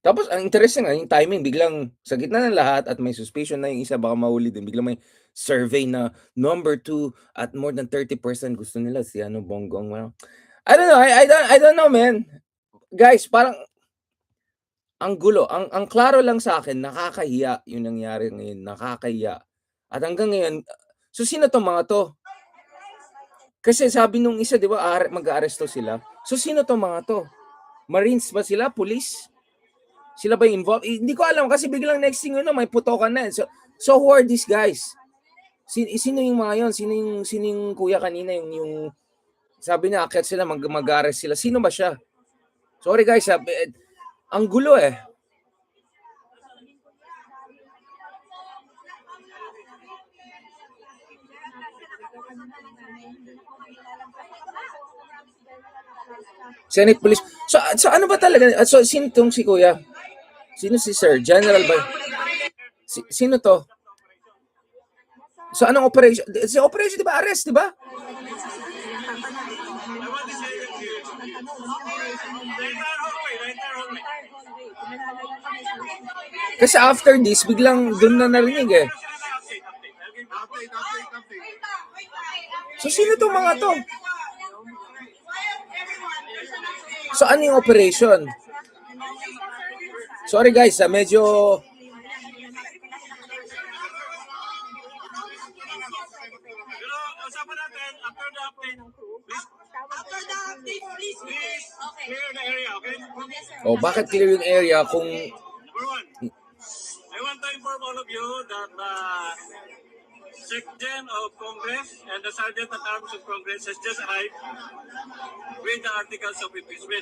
Tapos ang interesting yung timing, biglang sa gitna ng lahat at may suspicion na yung isa baka mahuli din, biglang may survey na number 2 at more than 30% gusto nila si Bongbong. I don't know, I don't know, man. Guys, parang ang gulo. Ang klaro lang sa akin, nakakahiya yung nangyari ngayon, nakakahiya. At hanggang ngayon, so sino tong mga to? Kasi sabi nung isa, di ba, mag-aaresto sila. So sino tong mga to? Marines ba sila? Police? Sila ba involved? Hindi ko alam kasi biglang next thing may putokan na. So who are these guys? Sino yung mga yon? Sino yung kuya kanina yung sabi niya akyat sila mag-arrest sila. Sino ba siya? Sorry guys, ang gulo eh. Senate Police. So ano ba talaga? So sino tong si kuya? Sino si Sir? General ba? Sino to? So anong operation? Si operation, di ba? Arrest, di ba? Kasi after this, biglang doon na narinig eh. So sino tong mga to? So ano yung operation? Sorry guys, medyo... Usapan natin after the update. After the update, please clear the area, okay? Oh, bakit clear yung area kung... Number one, I want to inform all of you that Secretary of Congress and the Sergeant at Arms of Congress has just arrived with the articles of impeachment.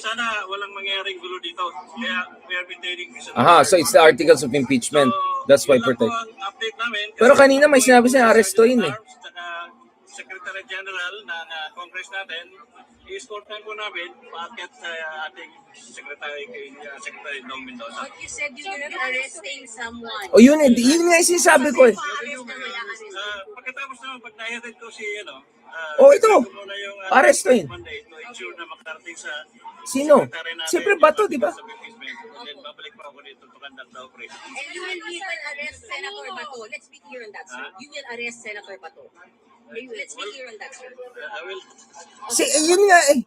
Sana walang mangyaring gulo dito. Kaya we are maintaining peace and Aha, order. so it's the articles of impeachment. That's why yun lang po protect. ang update namin. Pero Kasi kanina may sinabi siya, arestuhin eh. Sergeant at Arms, saka Secretary General ng Congress natin, i-escortan po namin paakyat sa ating Secretary Dong Mendoza. But you said you were arresting someone. Oh, yun nga yung sinasabi ko eh. Pa-arrest na wala arrest. Pagkatapos naman, pag nahirid ko si, Oh, ito. ko muna yung, Arrestuhin. Monday to ensure na makarating sa Sino? Secretary natin Siyempre yung Bato, di ba? articles of impeachment. And then babalik pa ako dito to conduct the operation. And you will even arrest Senator Bato. Let's be clear on that, sir. You will arrest Senator Bato. Let's be clear on that, sir. I will Yun nga eh.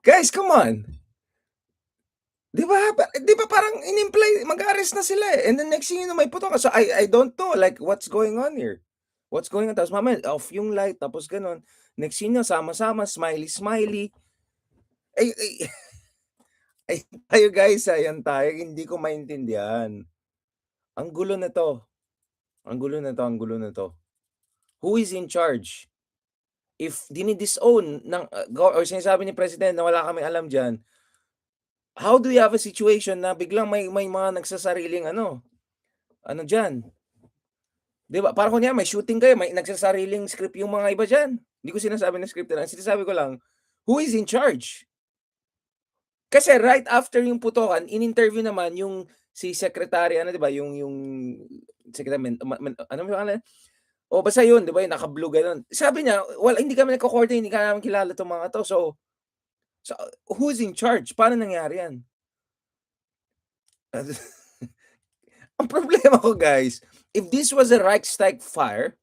Guys, come on. Di ba parang in-imply, mag-arrest na sila eh. And then next thing you know, may puto ka. So I don't know, like, what's going on here? What's going on? Tapos mamaya, off yung light, tapos ganun. Next thing you know, sama-sama, smiley. Ay, tayo guys, ayan tayo. Hindi ko maintindihan. Ang gulo na to. Ang gulo na to. Who is in charge? If dinidisown ng, or sinasabi ni President na wala kami alam dyan, how do you have a situation na biglang may mga nagsasariling dyan? Di ba? Parang kunya may shooting kayo, may nagsasariling script yung mga iba dyan. Hindi ko sinasabi na script na. Sinasabi ko lang, who is in charge? Kasi right after yung putokan, in-interview naman yung si Secretary, di ba? Yung Secretary, ano yung pangalan? O basta yun, di ba? Yung naka-blue ganun. Sabi niya, well, hindi kami nagko-coordinate, hindi ka namin kilala itong mga to. So who's in charge? Paano nangyari yan? Ang problema ko, guys, if this was a Reichstag fire,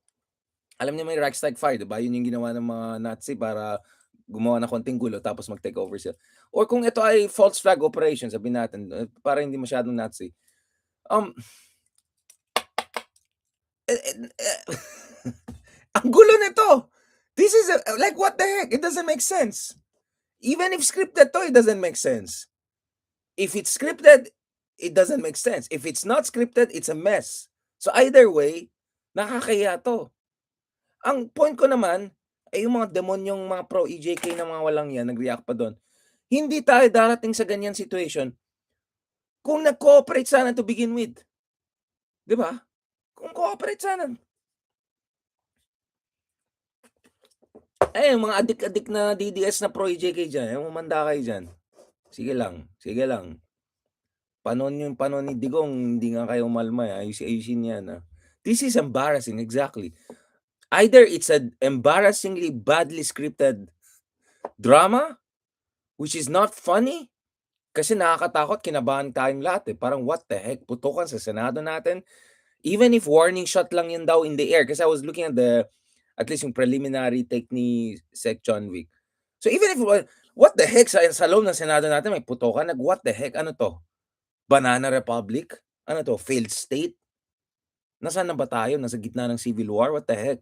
alam niyo may Reichstag fire, di ba? Yun yung ginawa ng mga Nazi para gumawa ng konting gulo tapos mag-take over sila. Or kung ito ay false flag operation, sabihin natin, para hindi masyadong Nazi. Ang gulo nito. This is like, what the heck? It doesn't make sense. Even if scripted to, it doesn't make sense. If it's scripted, it doesn't make sense. If it's not scripted, it's a mess. So either way, nakakahiya to. Ang point ko naman, ay yung mga demonyong mga pro-EJK na mga walang yan, nag-react pa doon. Hindi tayo darating sa ganyan situation kung nag-cooperate sana to begin with. Di ba? Kung cooperate sana. Eh, mga adik-adik na DDS na pro-EJK dyan, yung umanda kayo dyan. Sige lang. Panon ni Digong, hindi nga kayo malmay. Ayusin yan. This is embarrassing, exactly. Either it's an embarrassingly badly scripted drama, which is not funny, kasi nakakatakot, kinabahan tayong lahat eh. Parang what the heck, putukan sa Senado natin. Even if warning shot lang yun daw in the air, kasi I was looking at least yung preliminary take ni Sec. John Wick. So even if, what the heck, sa loob ng Senado natin may putukan, what the heck, ano to? Banana Republic? Ano to? Failed state? Nasaan na ba tayo? Nasa gitna ng civil war? What the heck?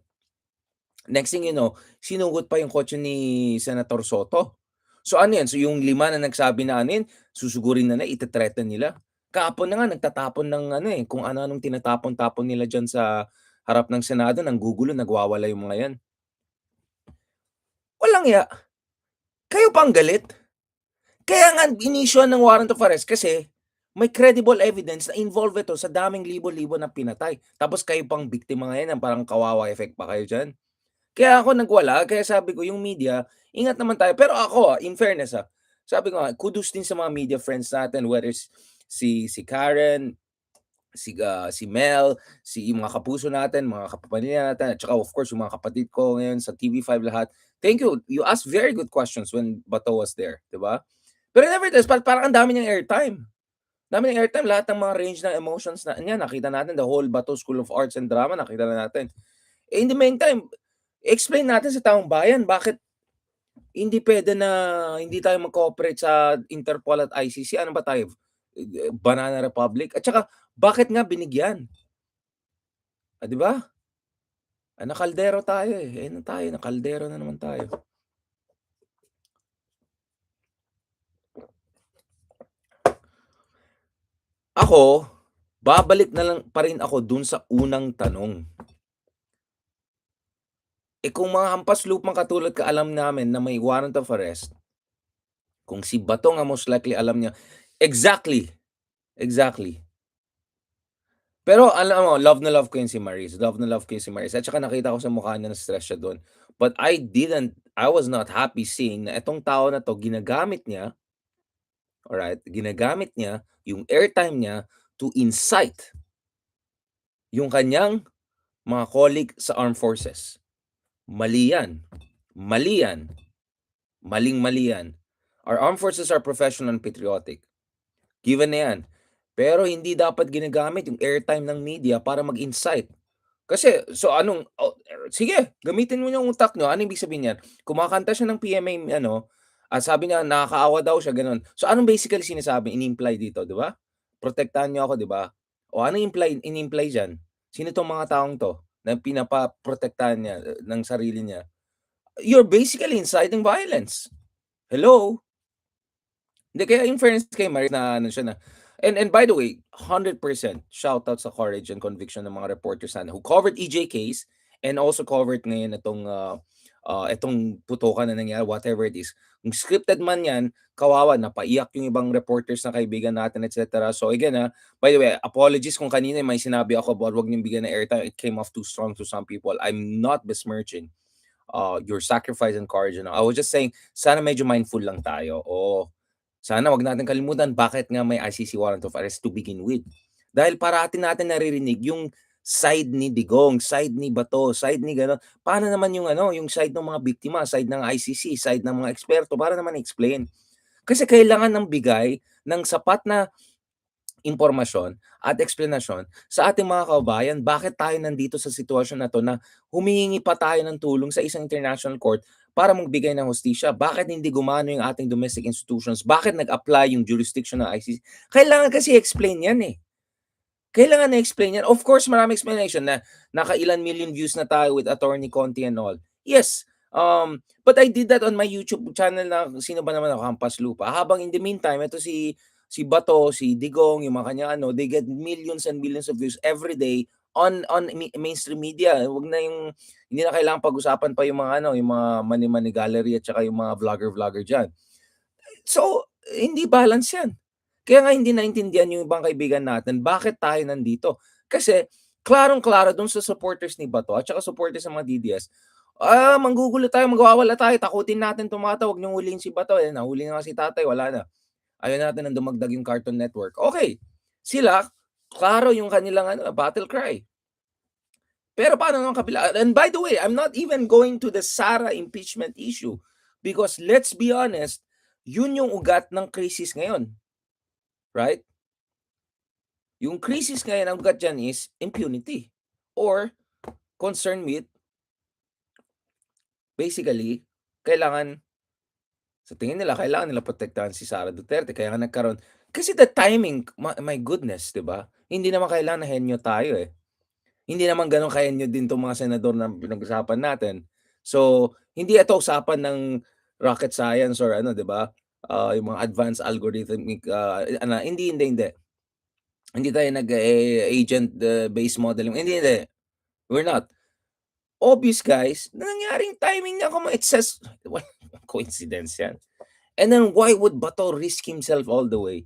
Next thing you know, sinugot pa yung kotse ni Senator Soto. So ano yan? So yung 5 na nagsabi na susugurin na ite-threaten nila. Kahapon na nga, nagtatapon ng kung ano-anong tinatapon-tapon nila dyan sa harap ng Senado, nang gugulo, nagwawala yung mga yan. Walang ya. Kayo pang galit. Kaya nga, inisyon ng warrant of arrest kasi may credible evidence na involved ito sa daming libo-libo na pinatay. Tapos kayo pang biktima ngayon, parang kawawa effect pa kayo dyan. Kaya ako nagwala, kaya sabi ko yung media, ingat naman tayo. Pero ako, in fairness, sabi ko nga, kudos din sa mga media friends natin, whether si Karen, si Mel, yung mga kapuso natin, mga kapamilya natin, at saka of course yung mga kapatid ko ngayon sa TV5 lahat. Thank you. You asked very good questions when Bato was there, 'di ba? Pero nevertheless, parang ang dami niyang airtime. Dami ng airtime, lahat ng mga range ng emotions na niya, nakita natin, the whole Bato School of Arts and Drama, nakita na natin. In the meantime, explain natin sa taong bayan bakit hindi puwede na hindi tayo mag-cooperate sa Interpol at ICC. Ano ba tayo, Banana Republic? At saka bakit nga binigyan? 'Di ba? Nakaldero tayo, eh. Ano tayo, nakaldero na naman tayo. Ako, babalik na lang pa rin ako dun sa unang tanong. Kung mga hampas lupang katulad ka alam namin na may warrant of arrest, kung si Bato nga most likely alam niya exactly, exactly. Pero alam mo, love na love ko yun si Maris, love na love ko yun si Maris, at saka nakita ko sa mukha niya na stress siya dun. But I was not happy seeing na itong tao na 'to ginagamit niya, alright, ginagamit niya yung airtime niya to incite yung kanyang mga colleague sa armed forces. Mali yan, mali yan, maling-mali yan. Our armed forces are professional and patriotic. Given na yan. Pero hindi dapat ginagamit yung airtime ng media para mag-incite. Kasi, so anong, sige, gamitin mo yung utak nyo. Ano ibig sabihin yan? Kumakanta siya ng PMA, sabi niya, nakakaawa daw siya, ganun. So anong basically sinasabi, in-imply dito, di ba? Protektahan niyo ako, di ba? O ano in-imply dyan? Sino tong mga taong to na pinapaprotektahan niya ng sarili niya? You're basically inciting violence. Hello? Hindi, kaya in fairness kay Maris na ano siya na, and by the way, 100% shout out sa courage and conviction ng mga reporters sana who covered EJ case and also covered ngayon itong putukan na nangyari, whatever it is. Kung scripted man yan, kawawa, napaiyak yung ibang reporters na kaibigan natin, etc. So again, by the way, apologies kung kanina may sinabi ako about wag niyong bigyan ng airtime. It came off too strong to some people. I'm not besmirching your sacrifice and courage. I was just saying, sana medyo mindful lang tayo. Sana wag natin kalimutan bakit nga may ICC warrant of arrest to begin with. Dahil parati natin naririnig yung side ni Digong, side ni Bato, side ni gano'n. Paano naman yung side ng mga biktima, side ng ICC, side ng mga eksperto, para naman explain. Kasi kailangan ng bigay ng sapat na impormasyon at eksplanasyon sa ating mga kababayan bakit tayo nandito sa sitwasyon na 'to na humihingi pa tayo ng tulong sa isang international court para magbigay ng hustisya. Bakit hindi gumano yung ating domestic institutions? Bakit nag-apply yung jurisdiction ng ICC? Kailangan kasi explain yan, eh. Kailangan na-explain yan. Of course, maraming explanation na nakailan million views na tayo with Attorney Conti and all. Yes, but I did that on my YouTube channel na sino ba naman ako, Hampas Lupa. Habang in the meantime, ito si Bato, si Digong, yung mga kanya they get millions and millions of views every day on mainstream media. Wag na hindi na kailangan pag-usapan pa yung mga yung mga mani-mani gallery at saka yung mga vlogger diyan. So, hindi balance 'yan. Kaya nga hindi naintindihan yung ibang kaibigan natin bakit tayo nandito. Kasi klarong-klaro dun sa supporters ni Bato at saka supporters ng mga DDS. Manggugulo tayo, magwawala tayo, takutin natin tumatawag niyong huliin si Bato. Nahuli na si tatay, wala na. Ayaw natin na dumagdag yung Cartoon Network. Okay, sila, klaro yung kanilang battle cry. Pero paano ng kabila? And by the way, I'm not even going to the Sara impeachment issue because let's be honest, yun yung ugat ng krisis ngayon. Right? Yung krisis ngayon, ang ugat dyan is impunity or concern with basically, sa tingin nila, kailangan nila protektahan si Sara Duterte. Kaya nga nagkaroon. Kasi the timing, my goodness, di ba? Hindi naman kailangan na henyo tayo eh. Hindi naman ganun kahenyo din itong mga senador na pinag-usapan natin. So, hindi ito usapan ng rocket science or di ba? Yung mga advanced algorithmic, hindi. Hindi tayo agent-based modeling. Hindi. We're not. Obvious, guys, na nangyaring timing niya it says, coincidence yan. And then why would Bato risk himself all the way?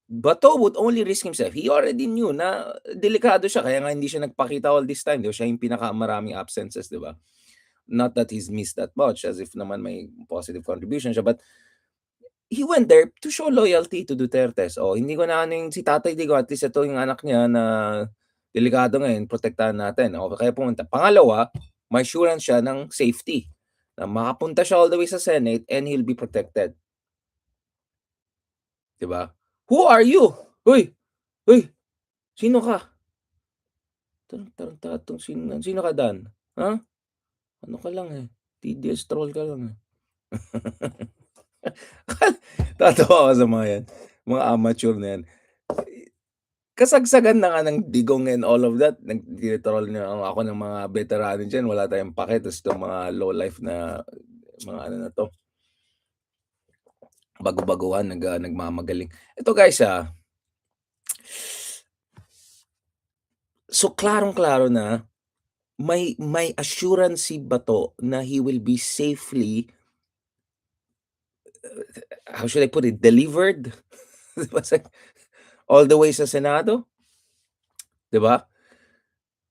Bato would only risk himself. He already knew na delikado siya, kaya nga hindi siya nagpakita all this time. Siya yung pinakamaraming absences, di ba? Not that he's missed that much, as if naman may positive contribution siya, but he went there to show loyalty to Dutertes. Hindi ko na ano yung si Tatay Digo, at least ito yung anak niya na delikado ngayon, protektahan natin. Kaya pumunta. Pangalawa, may assurance siya ng safety. Na makapunta siya all the way sa Senate and he'll be protected. Diba? Who are you? Uy! Sino ka? Tarong sino ka, Dan? Ha? Ano ka lang eh. TDS troll ka lang eh. Tatawa ako sa mga yan. Mga amateur na yan. Kasagsagan na nga ng Digong and all of that. Nag-troll niya ako ng mga veterano dyan. Wala tayong pake. Tapos itong mga low life na mga ano na to. Bago-baguhan, nagmamagaling. Ito guys so klarong-klaro na may assurance si Bato na he will be safely how should I put it, delivered all the way sa Senado. Diba?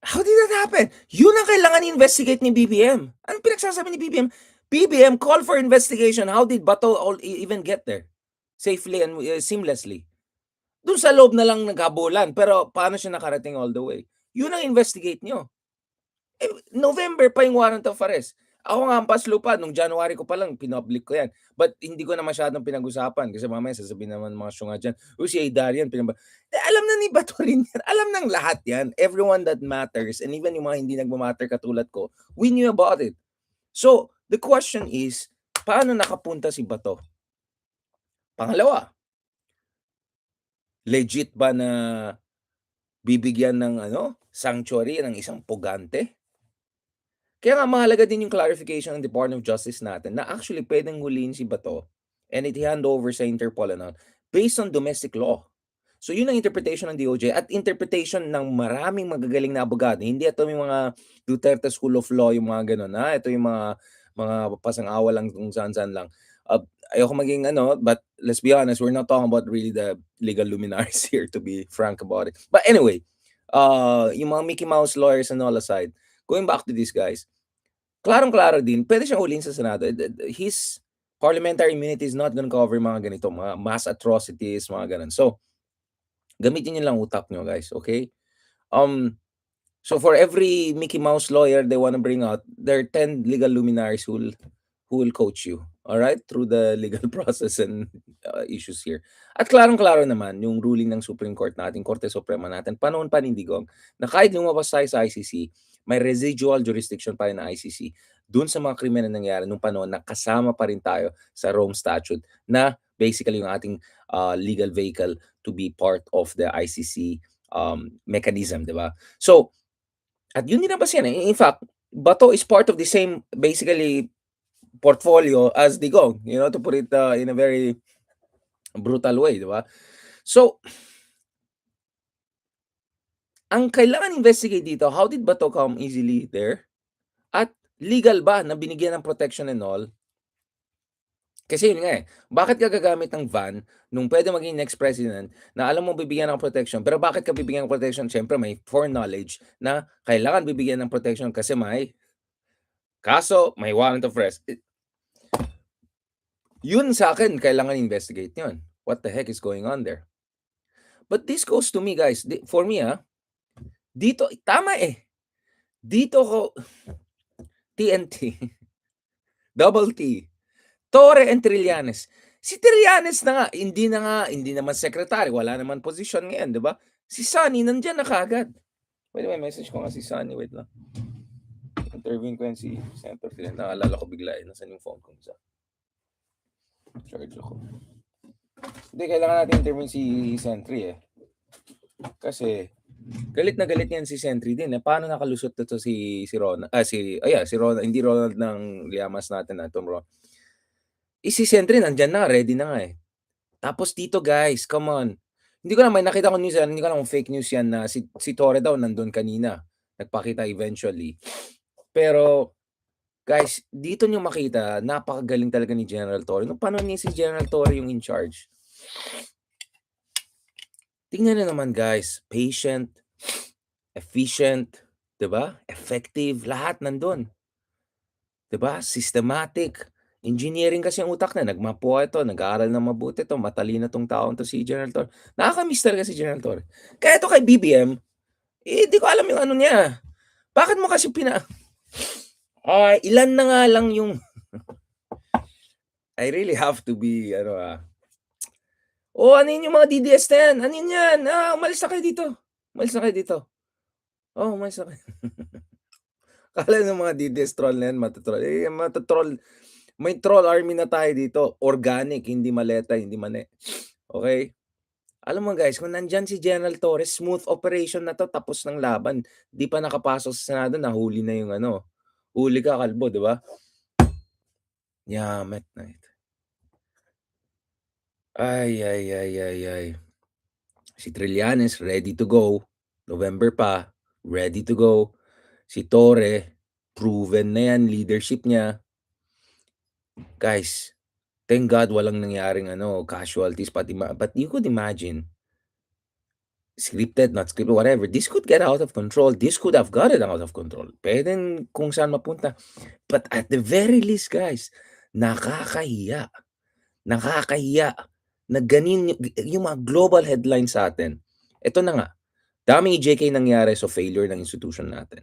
How did that happen? Yun ang kailangan i-investigate ni BBM. Anong pinagsasabi ni BBM? BBM call for investigation. How did Bato even get there? Safely and seamlessly. Doon sa loob na lang naghabulan. Pero paano siya nakarating all the way? Yun ang investigate nyo. November pa yung warrant of arrest. Ako nga ang paslupa, nung January ko pa lang, pinublic ko yan. But hindi ko na masyadong pinag-usapan kasi mamaya sasabihin naman mga syunga dyan, si Adarian, alam na ni Bato rin yan. Alam ng lahat yan. Everyone that matters, and even yung mga hindi nagmamatter katulad ko, we knew about it. So, the question is, paano nakapunta si Bato? Pangalawa, legit ba na bibigyan ng sanctuary ng isang pugante? Kaya nga mahalaga din yung clarification ng Department of Justice natin na actually pwedeng huliin si Bato and i-hand over sa Interpol based on domestic law. So yun ang interpretation ng DOJ at interpretation ng maraming magagaling na abogado. Hindi ito yung mga Duterte School of Law, yung mga ganun. Ito yung mga pasang-awa lang kung saan-saan lang. Ayoko maging but let's be honest, we're not talking about really the legal luminaries here, to be frank about it. But anyway, yung mga Mickey Mouse lawyers and all aside, going back to these guys, klarong-klaro din, pwede siyang huliin sa Senado. His parliamentary immunity is not gonna cover mga ganito, mga mass atrocities, mga ganun. So, gamitin niyo lang utak nyo, guys, okay? So for every Mickey Mouse lawyer they want to bring out, there are 10 legal luminaries who will coach you, all right, through the legal process and issues here. At klarong-klaro naman yung ruling ng Supreme Court natin, Korte Suprema natin, panahon pa ni Digong, na kahit lumabas tayo sa ICC, may residual jurisdiction pa rin ng ICC dun sa mga krimen na nangyari nung panahon na kasama pa rin tayo sa Rome Statute na basically yung ating legal vehicle to be part of the ICC mechanism, di ba? So, at yun din nabas yan. In fact, Bato is part of the same, basically, portfolio as Digong, to put it in a very brutal way, di ba? So, ang kailangan investigate dito, how did Bato come easily there? At legal ba na binigyan ng protection and all? Kasi yun nga bakit ka gagamit ng van nung pwede maging next president na alam mo bibigyan ng protection, pero bakit ka bibigyan ng protection? Siyempre may foreknowledge na kailangan bibigyan ng protection kasi may kaso, may warrant of arrest. Yun sa akin, kailangan investigate yun. What the heck is going on there? But this goes to me, guys. For me, dito, tama dito ko, TNT, Double T, Torre and Trillanes. Si Trillanes na nga, hindi naman secretary, wala naman position ngayon, di ba? Si Sunny, nandiyan na kagad. By the way, message ko nga si Sunny, wait lang. Interviewin ko yan si Senator Trillanes. Naalala ko bigla nasan yung phone ko sa charge ako. Hindi, kailangan natin interviewin si Sentry Kasi, galit na galit yan si Sentry din. Paano nakalusot ito si Ronald? Si Ronald, hindi Ronald ng Liamas natin na Tom Ron. Si Sentry nandyan na, ready na nga Tapos dito guys, come on. Hindi ko lang, may nakita ko news yan, hindi ko lang kung fake news yan na si Torre daw nandun kanina. Nagpakita eventually. Pero, guys, dito nyo makita, napakagaling talaga ni General Torre. Nung paano niya si General Torre yung in charge? Tingnan na naman guys, patient, efficient, diba? Effective, lahat nandun. 'Di ba? Systematic. Engineering kasi ang utak na, nagmapo ito, nag-aaral ng mabuti 'to, matalino 'tong taong 'to si General Torre. Nakaka-miss talaga si General Torre. Kaya ito kay BBM, di ko alam yung ano niya. Bakit mo kasi ilan na nga lang yung I really have to be ano yun yung mga DDS na yan? Ano yun yan? Umalis na kayo dito. Umalis na kayo dito. Umalis na kayo. Akala ng mga DDS troll na yan, matatroll. May troll army na tayo dito. Organic, hindi maleta, hindi mane. Okay? Alam mo guys, kung nandyan si General Torres, smooth operation na to, tapos ng laban. Di pa nakapasok sa Senado, nahuli na yung huli ka, kalbo, di ba? Yamat na ito. Ay. Si Trillanes, ready to go. November pa, ready to go. Si Torre, proven na yan, leadership niya. Guys, thank God walang nangyaring casualties, but you could imagine, scripted, not scripted, whatever, this could get out of control. This could have gotten out of control. Pwedeng kung saan mapunta. But at the very least, guys, nakakahiya na ganin yung mga global headlines sa atin. Ito na nga, daming EJK nangyari sa failure ng institution natin.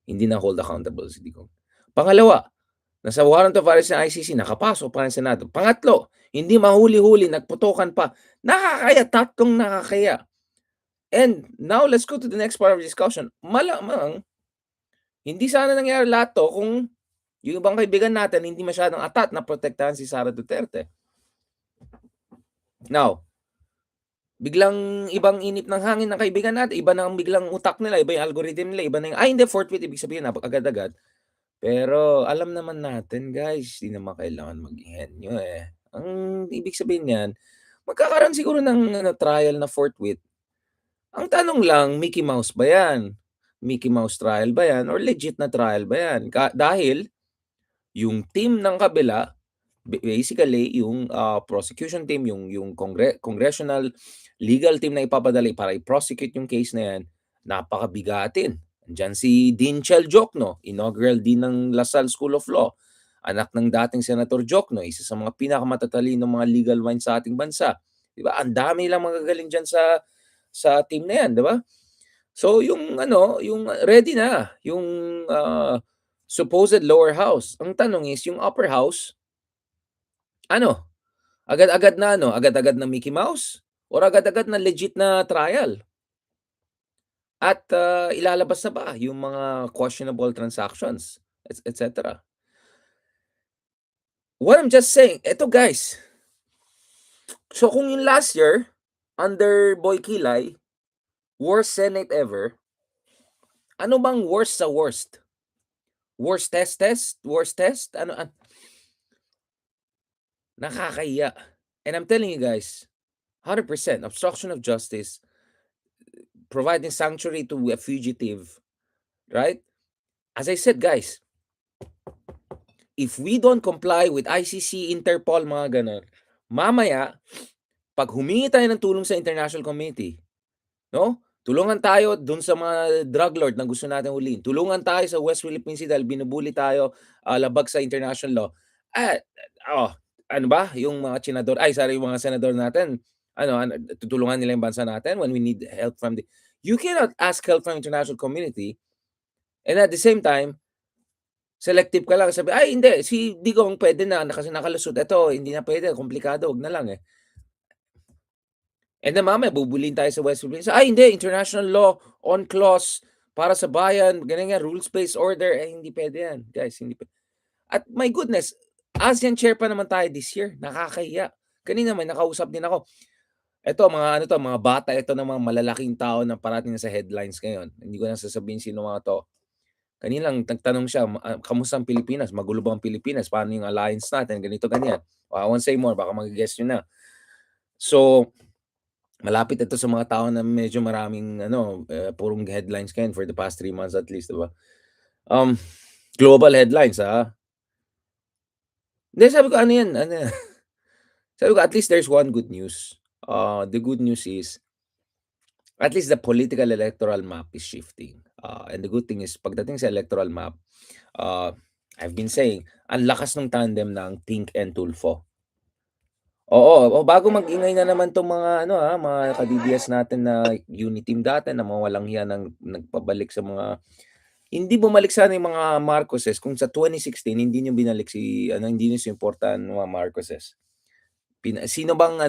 Hindi na hold accountable si Digong. Pangalawa, nasa warrant of arrest ng ICC, nakapasok pa ng Senado. Pangatlo, hindi mahuli-huli, nagputukan pa. Nakakaya, tatlong nakakaya. And now, let's go to the next part of the discussion. Malamang, hindi sana nangyari lahat to kung yung ibang kaibigan natin hindi masyadong atat na protektahan si Sara Duterte. Now, biglang ibang init ng hangin ng kaibigan natin, iba na ang biglang utak nila, iba yung algorithm nila, iba na yung, hindi, forthwith, ibig sabihin, agad-agad. Pero alam naman natin, guys, hindi naman kailangan mag-ingenyo eh. Ang ibig sabihin niyan, magkakaroon siguro ng trial na forthwith. Ang tanong lang, Mickey Mouse ba yan? Mickey Mouse trial ba yan? Or legit na trial ba yan? Dahil yung team ng kabila, basically yung prosecution team, yung congressional legal team na ipapadala para i-prosecute yung case na yan, napakabigatin. Diyan si Dean Chel Jokno, inaugural dean ng LaSalle School of Law, anak ng dating Senator Jokno, isa sa mga pinakamatatalino mga legal minds sa ating bansa. 'Di ba? Ang dami lang magagaling diyan sa team na yan, 'di ba? So yung ready na yung supposed lower house. Ang tanong is yung upper house, agad-agad na Mickey Mouse or agad-agad na legit na trial? At ilalabas na ba yung mga questionable transactions, etc. What I'm just saying, eto guys, so kung yung last year, under Boy Kilay, worst Senate ever, ano bang worst sa worst? Worst test? Worst test? Nakakahiya. And I'm telling you guys, 100% obstruction of justice, providing sanctuary to a fugitive, right? As I said, guys, if we don't comply with ICC, Interpol, mga ganon, mamaya, pag humingi tayo ng tulong sa international community, tulungan tayo dun sa mga drug lord na gusto natin huliin. Tulungan tayo sa West Philippine Sea dahil binubuli tayo labag sa international law. Ano ba? Yung mga yung mga senador natin, tutulungan nila yung bansa natin when we need help from you cannot ask help from international community and at the same time, selective ka lang. Sabi, hindi, si Digong pwede na kasi nakalusot. Ito, hindi na pwede, komplikado, wag na lang eh. And then mamaya, bubulin tayo sa West Philippines. Hindi, international law, on clause, para sa bayan, ganyan nga, rules-based order. Hindi pwede yan, guys. Hindi pwede. At my goodness, ASEAN chair pa naman tayo this year. Nakakahiya. Kanina may nakausap din ako. Ito, mga bata ito ng mga malalaking tao na parating na sa headlines ngayon. Hindi ko na sasabihin sino mga to. Kanina lang, nagtanong siya, kamusta ang Pilipinas? Magulo ba ang Pilipinas? Paano yung alliance natin? Ganito, ganyan. I won't say more, baka mag-guess nyo na. So, malapit ito sa mga tao na medyo maraming purong headlines ngayon for the past 3 months at least, diba? Global headlines, Hindi, sabi ko, sabi ko, at least there's one good news. The good news is, at least the political electoral map is shifting. And the good thing is, pagdating sa electoral map, I've been saying, ang lakas ng tandem ng Pink and Tulfo. Oo, bago mag-ingay na naman 'tong mga ano, mga ka-DDS natin na Uniteam dati na mga walang hiya nagpabalik sa mga hindi bumalik sana yung mga Marcoses kung sa 2016 hindi niyo binalik hindi niyo sinuportahan yung mga Marcoses. Sino bang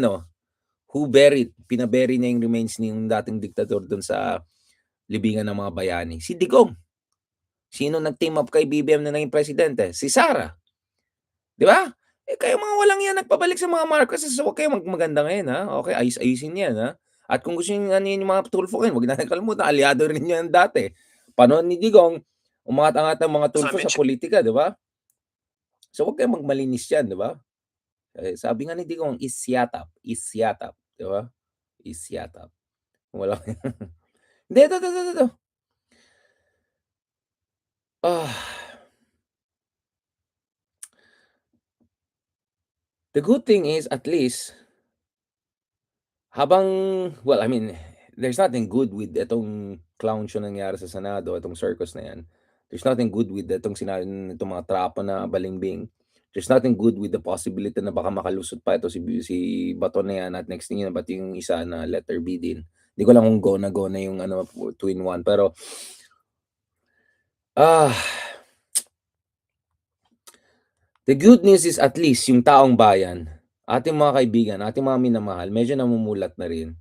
who buried, pina-bury niya yung remains ng dating diktador dun sa libingan ng mga bayani? Si Digong. Sino nag-team up kay BBM na naging presidente? Si Sara. 'Di ba? Kayo mga walang yan nagpabalik sa mga Marcoses, so huwag kayong maganda ngayon, Okay, ayusin yan, At kung gusto niyo yung mga Tulfo ngayon, huwag natin kalimutan aliado rin yan dati. Panahon ni Digong, umangat-angat ang mga Tulfo sa politika, 'di ba? So huwag kayong magmalinis diyan, 'di ba? Sabi nga ni Digong, isyatap, 'di ba? Isyatap. Wala hindi, ito. The good thing is at least well, I mean, there's nothing good with itong clown show nangyari sa Senado, itong circus na yan. There's nothing good with itong sinabi nitong mga trapo na balimbing. There's nothing good with the possibility na baka makalusot pa ito si Bato na yan at next thing yun, ba't yung isa na letter B din. Hindi ko lang kung go na yung 2-in-1. Pero, the good news is at least yung taong bayan, ating mga kaibigan, ating mga minamahal, medyo namumulat na rin.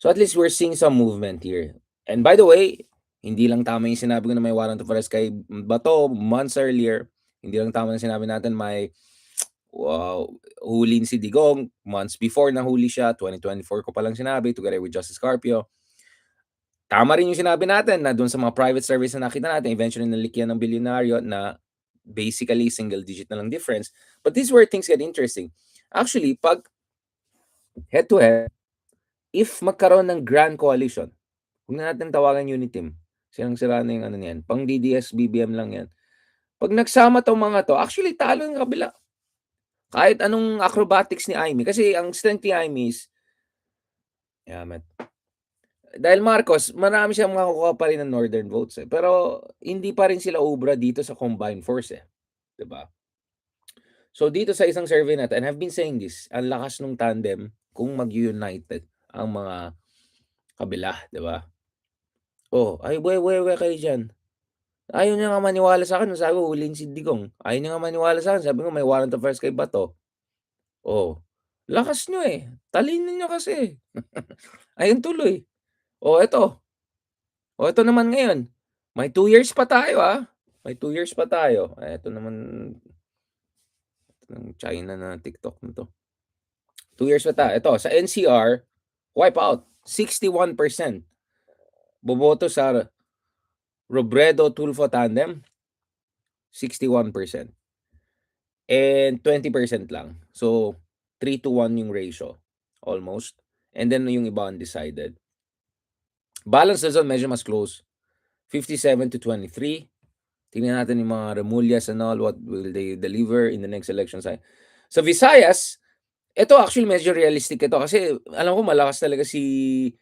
So at least we're seeing some movement here. And by the way, hindi lang tama yung sinabi ko na may warrant of arrest kay Bato months earlier. Hindi lang tama yung sinabi natin may hulin si Digong months before nahuli siya. 2024 ko pa lang sinabi together with Justice Carpio. Tama rin yung sinabi natin na doon sa mga private service na nakita natin, eventually nalikyan ng bilyonaryo na basically single digit na lang difference. But this is where things get interesting. Actually, pag head to head, if magkaroon ng grand coalition, huwag na natin tawagan Uniteam. Sirang-sira na yung niyan. Pang DDS, BBM lang yan. Pag nagsama tong mga to, actually talo yung kabila. Kahit anong acrobatics ni Aimee. Kasi ang strength ni Aimee is, dahil Marcos, marami siyang makakuha pa rin ng northern votes. Pero hindi pa rin sila ubra dito sa combined force. Diba? So dito sa isang survey natin, and I've been saying this, ang lakas ng tandem kung mag-united ang mga kabila, di ba? Ay, kayo dyan. Ayaw niya nga maniwala sa akin. Sabi ko, huliin si Digong. Ayaw niya nga maniwala sa akin. Sabi ko, may warrant of arrest kay Bato. Lakas nyo Talino nyo kasi. Ayun tuloy. Ito. Ito naman ngayon. May 2 years pa tayo, May 2 years pa tayo. Ito naman, ng China na TikTok na to. 2 years pa tayo. Ito, sa NCR, wipe out. 61%. Boboto sa Robredo Tulfo tandem, 61%. And 20% lang. So, 3-1 yung ratio. Almost. And then yung iba undecided. Balance Luzon medyo mas close. 57-23. Tingnan natin yung mga Remullas and all. What will they deliver in the next election? Sa Visayas, ito actually medyo realistic ito. Kasi alam ko malakas talaga si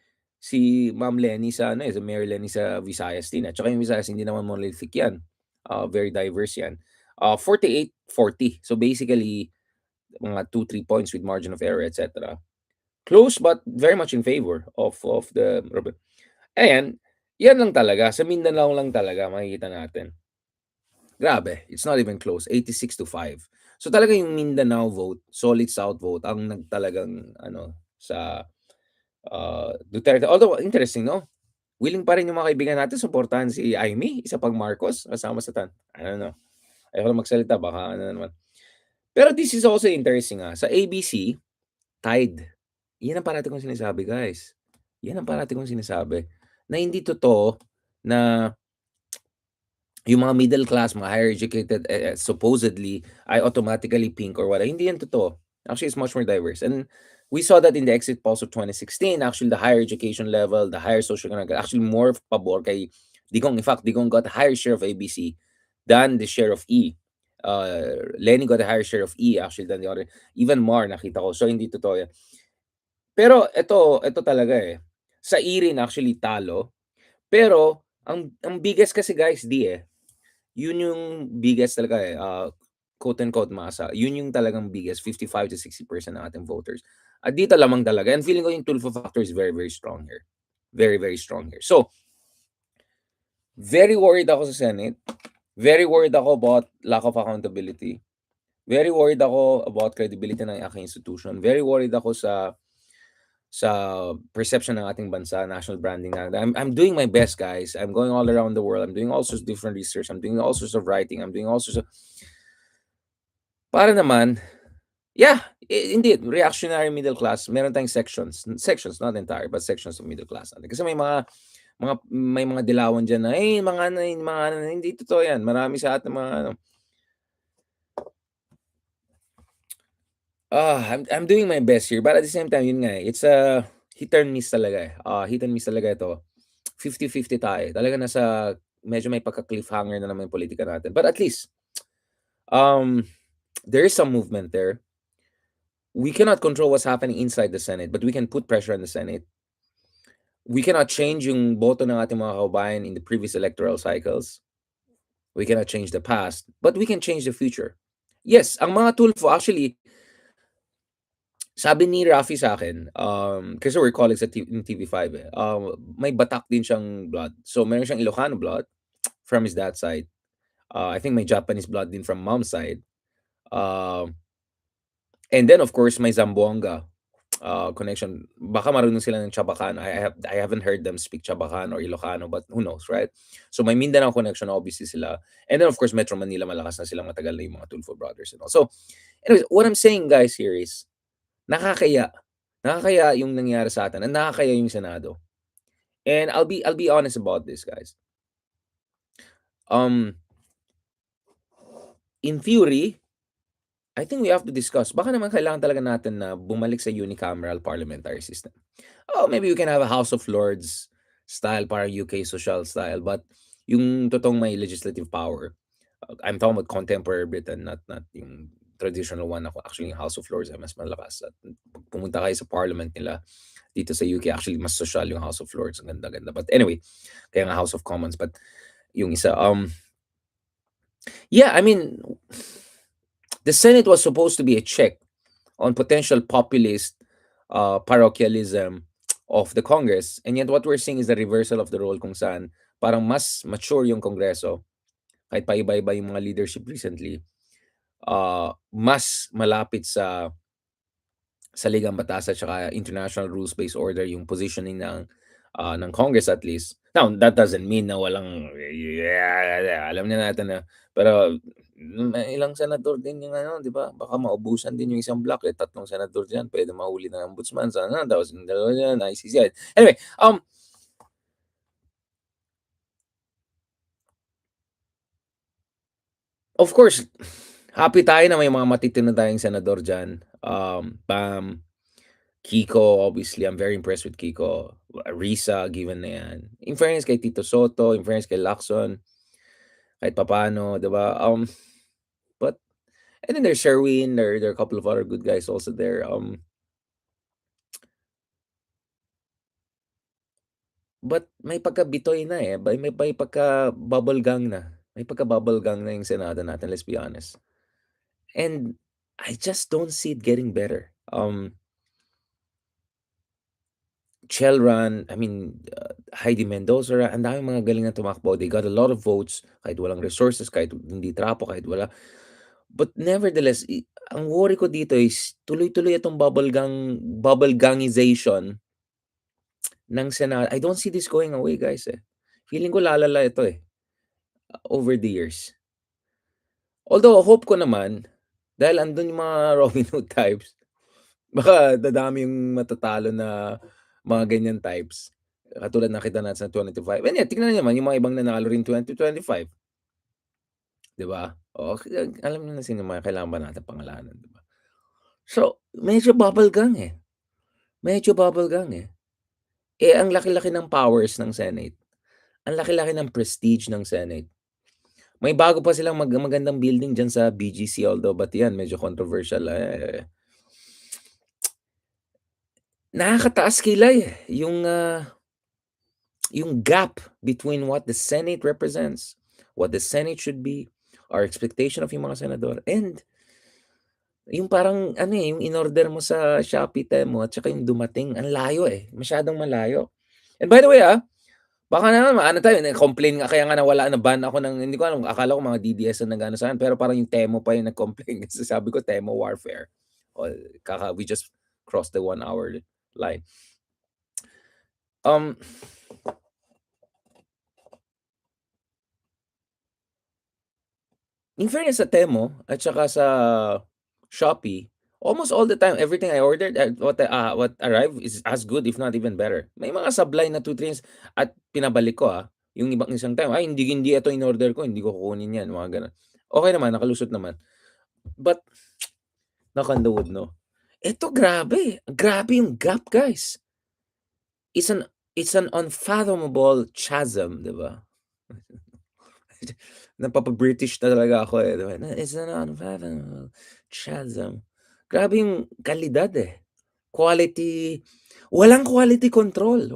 Ma'am Lenny sa Mayor Lenny sa Visayas din. At saka yung Visayas hindi naman monolithic yan. Very diverse yan. 48-40. So basically, mga 2-3 points with margin of error, etc. Close but very much in favor of the... And yan lang talaga. Sa Mindanao lang talaga makikita natin. Grabe. It's not even close. 86-5. So talaga yung Mindanao vote, solid South vote, ang nagtalagang sa Duterte. Although, interesting, no? Willing pa rin yung mga kaibigan natin supportahan si Aimee, isa pang Marcos, kasama sa I don't know. Ayaw ko magsalita, baka naman. Pero this is also interesting, Sa ABC, tied. Yan ang parati kong sinasabi, guys. Yan ang parati kong sinasabi. Na hindi totoo na yung mga middle class, mga higher educated, supposedly, ay automatically pink or whatever. Hindi yan totoo. Actually, it's much more diverse. And we saw that in the exit polls of 2016. Actually, the higher education level, the higher socioeconomic, actually more pabor kay Digong. In fact, Digong got a higher share of ABC than the share of E. Lenny got a higher share of E actually than the other. Even more nakita ko. So, hindi totoo yan. Pero ito talaga Sa E rin actually talo. Pero, ang biggest kasi guys, yun yung biggest talaga eh, quote unquote masa. Yun yung talagang biggest, 55 to 60% ng ating voters. At dito lamang talaga. And feeling ko yung Tulfo factor is very, very strong here. Very, very strong here. So, very worried ako sa Senate. Very worried ako about lack of accountability. Very worried ako about credibility ng aking institution. Very worried ako sa perception ng ating bansa, national branding na. I'm doing my best, guys. I'm going all around the world. I'm doing all sorts of different research. I'm doing all sorts of writing. I'm doing all sorts of... Para naman, yeah, indeed, reactionary middle class. Meron tayong sections, not entire, but sections of middle class natin. Kasi may mga dilawan diyan na, hindi totoo yan. Marami sa atin mga ano. I'm doing my best here, but at the same time, yun nga, it's a hit and miss talaga eh. Hit and miss talaga ito. 50-50 tayo. Talaga nasa, medyo may pagka-cliffhanger na naman yung politika natin. But at least, there is some movement there. We cannot control what's happening inside the Senate, but we can put pressure on the Senate. We cannot change yung boto ng ating mga kababayan in the previous electoral cycles. We cannot change the past, but we can change the future. Yes, ang mga Tulfo, actually, sabi ni Rafi sa akin, kasi we're colleagues at in TV5 eh, may Batak din siyang blood. So, meron siyang Ilocano blood from his dad's side. I think may Japanese blood din from mom's side. And then, of course, may Zamboanga connection. Baka marunong sila ng Chabacano. I haven't heard them speak Chabacano or Ilocano, but who knows, right? So, may Mindanao connection, obviously sila. And then, of course, Metro Manila, malakas na silang matagal na yung mga Tulfo brothers and all. So, anyways, what I'm saying, guys, here is, nakakaya yung nangyari sa atin, and nakakaya yung Senado. And I'll be honest about this, guys. In theory, I think we have to discuss, baka naman kailangan talaga natin na bumalik sa unicameral parliamentary system. Maybe we can have a House of Lords style, para UK social style, but yung totoong may legislative power. I'm talking about contemporary Britain, not yung traditional one. Actually, yung House of Lords ay mas malakas. At pumunta kayo sa parliament nila dito sa UK, actually mas social yung House of Lords. Ang ganda-ganda. But anyway, kaya nga House of Commons. But yung isa, yeah, I mean, the Senate was supposed to be a check on potential populist parochialism of the Congress. And yet what we're seeing is the reversal of the role kung saan parang mas mature yung Kongreso. Kahit pa iba-iba yung mga leadership recently, mas malapit sa ligang batas at saka international rules-based order yung positioning ng Congress at least. Now, that doesn't mean na walang, alam niya natin na, pero ilang senador din yung di ba? Baka maubusan din yung isang block eh. 3 senador diyan, pwede mahuli ng ombudsman. Sana, tapos yung dalawa yan, ICC. Anyway, of course, happy tayo na may mga matitino tayong senador dyan. Pam, Kiko, obviously, I'm very impressed with Kiko. Risa, given na yan. In fairness kay Tito Soto, in fairness kay Lacson, kahit papano, diba? But, and then there's Sherwin, there are a couple of other good guys also there. But may pagka-bitoy na eh. May pagka-bubble gang na. May pagka-bubble gang na yung Senado natin, let's be honest. And I just don't see it getting better. Chelran, I mean, Heidi Mendoza, ang daming mga galing na tumakbo. They got a lot of votes, kahit walang resources, kahit hindi trapo, kahit wala. But nevertheless, ang worry ko dito is tuloy-tuloy itong bubble gangization ng Senado. I don't see this going away, guys eh. Feeling ko lalala ito eh, over the years. Although, hope ko naman, dahil andun yung mga Robin Hood types, baka dadami yung matatalo na mga ganyan types. Katulad nakita natin sa 2025. And yeah, tingnan naman yung mga ibang nanalo rin 2025. Diba? Alam niyo na sino mga kailangan ba natin pangalanan, diba? So, medyo bubble gang eh. Ang laki-laki ng powers ng Senate. Ang laki-laki ng prestige ng Senate. May bago pa silang magandang building dyan sa BGC, although but yan, medyo controversial. Nakakataas kilay yung gap between what the Senate represents what the Senate should be, our expectation of yung mga senador, and yung parang ano, yung in-order mo sa Shopee Temu at saka yung dumating, ang layo, masyadong malayo. And by the way, baka naman maano tayo, complain nga kaya nga nawala na-ban ako ng hindi ko alam, akala ko mga DDS ang nag-ano sa'kin, pero parang yung Temu pa yung nag-complain kasi sabi ko Temu warfare. O we just crossed the 1 hour line. Um In fairness sa Temu at saka sa Shopee, almost all the time, everything I ordered, what arrived is as good if not even better. May mga sablay na 2 trains at pinabalik ko, yung isang time, "Ay hindi ito in-order ko, hindi ko kukunin 'yan," mga gano'n. Okey naman, nakalusot naman. But knock on the wood 'no, eto grabe yung gap guys. It's an unfathomable chasm, 'di ba? Napapa-British na talaga ako, 'di ba? It's an unfathomable chasm. Grabe yung kalidad, quality walang quality control,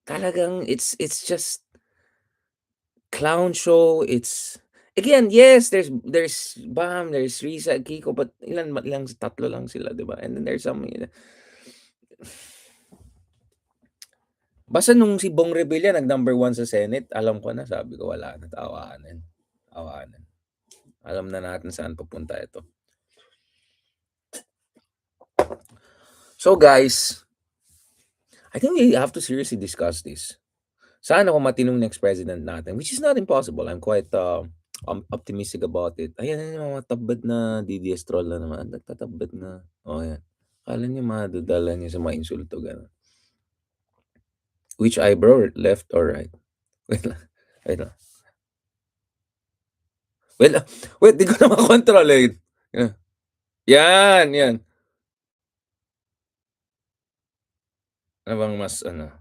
Talagang it's just clown show, it's again, yes, there's Bam, there's Risa, Kiko, but ilang tatlo lang sila, 'di ba? And then there's some basta nung si Bong Revilla nag-number 1 sa Senate, alam ko na, sabi ko wala na, tawanan. Alam na natin saan pupunta ito. So guys, I think we have to seriously discuss this. Sana kung matinong next president natin, which is not impossible. I'm quite optimistic about it. Ayan yung mga tabad na DDS troll na naman. Nagtatabad na. Yan. Akala niyo madadala niyo sa mga insulto, gano'n. Which eyebrow, left or right? Wait lang. Wait, di ko na makontrol eh. Yan. Ano bang mas ano?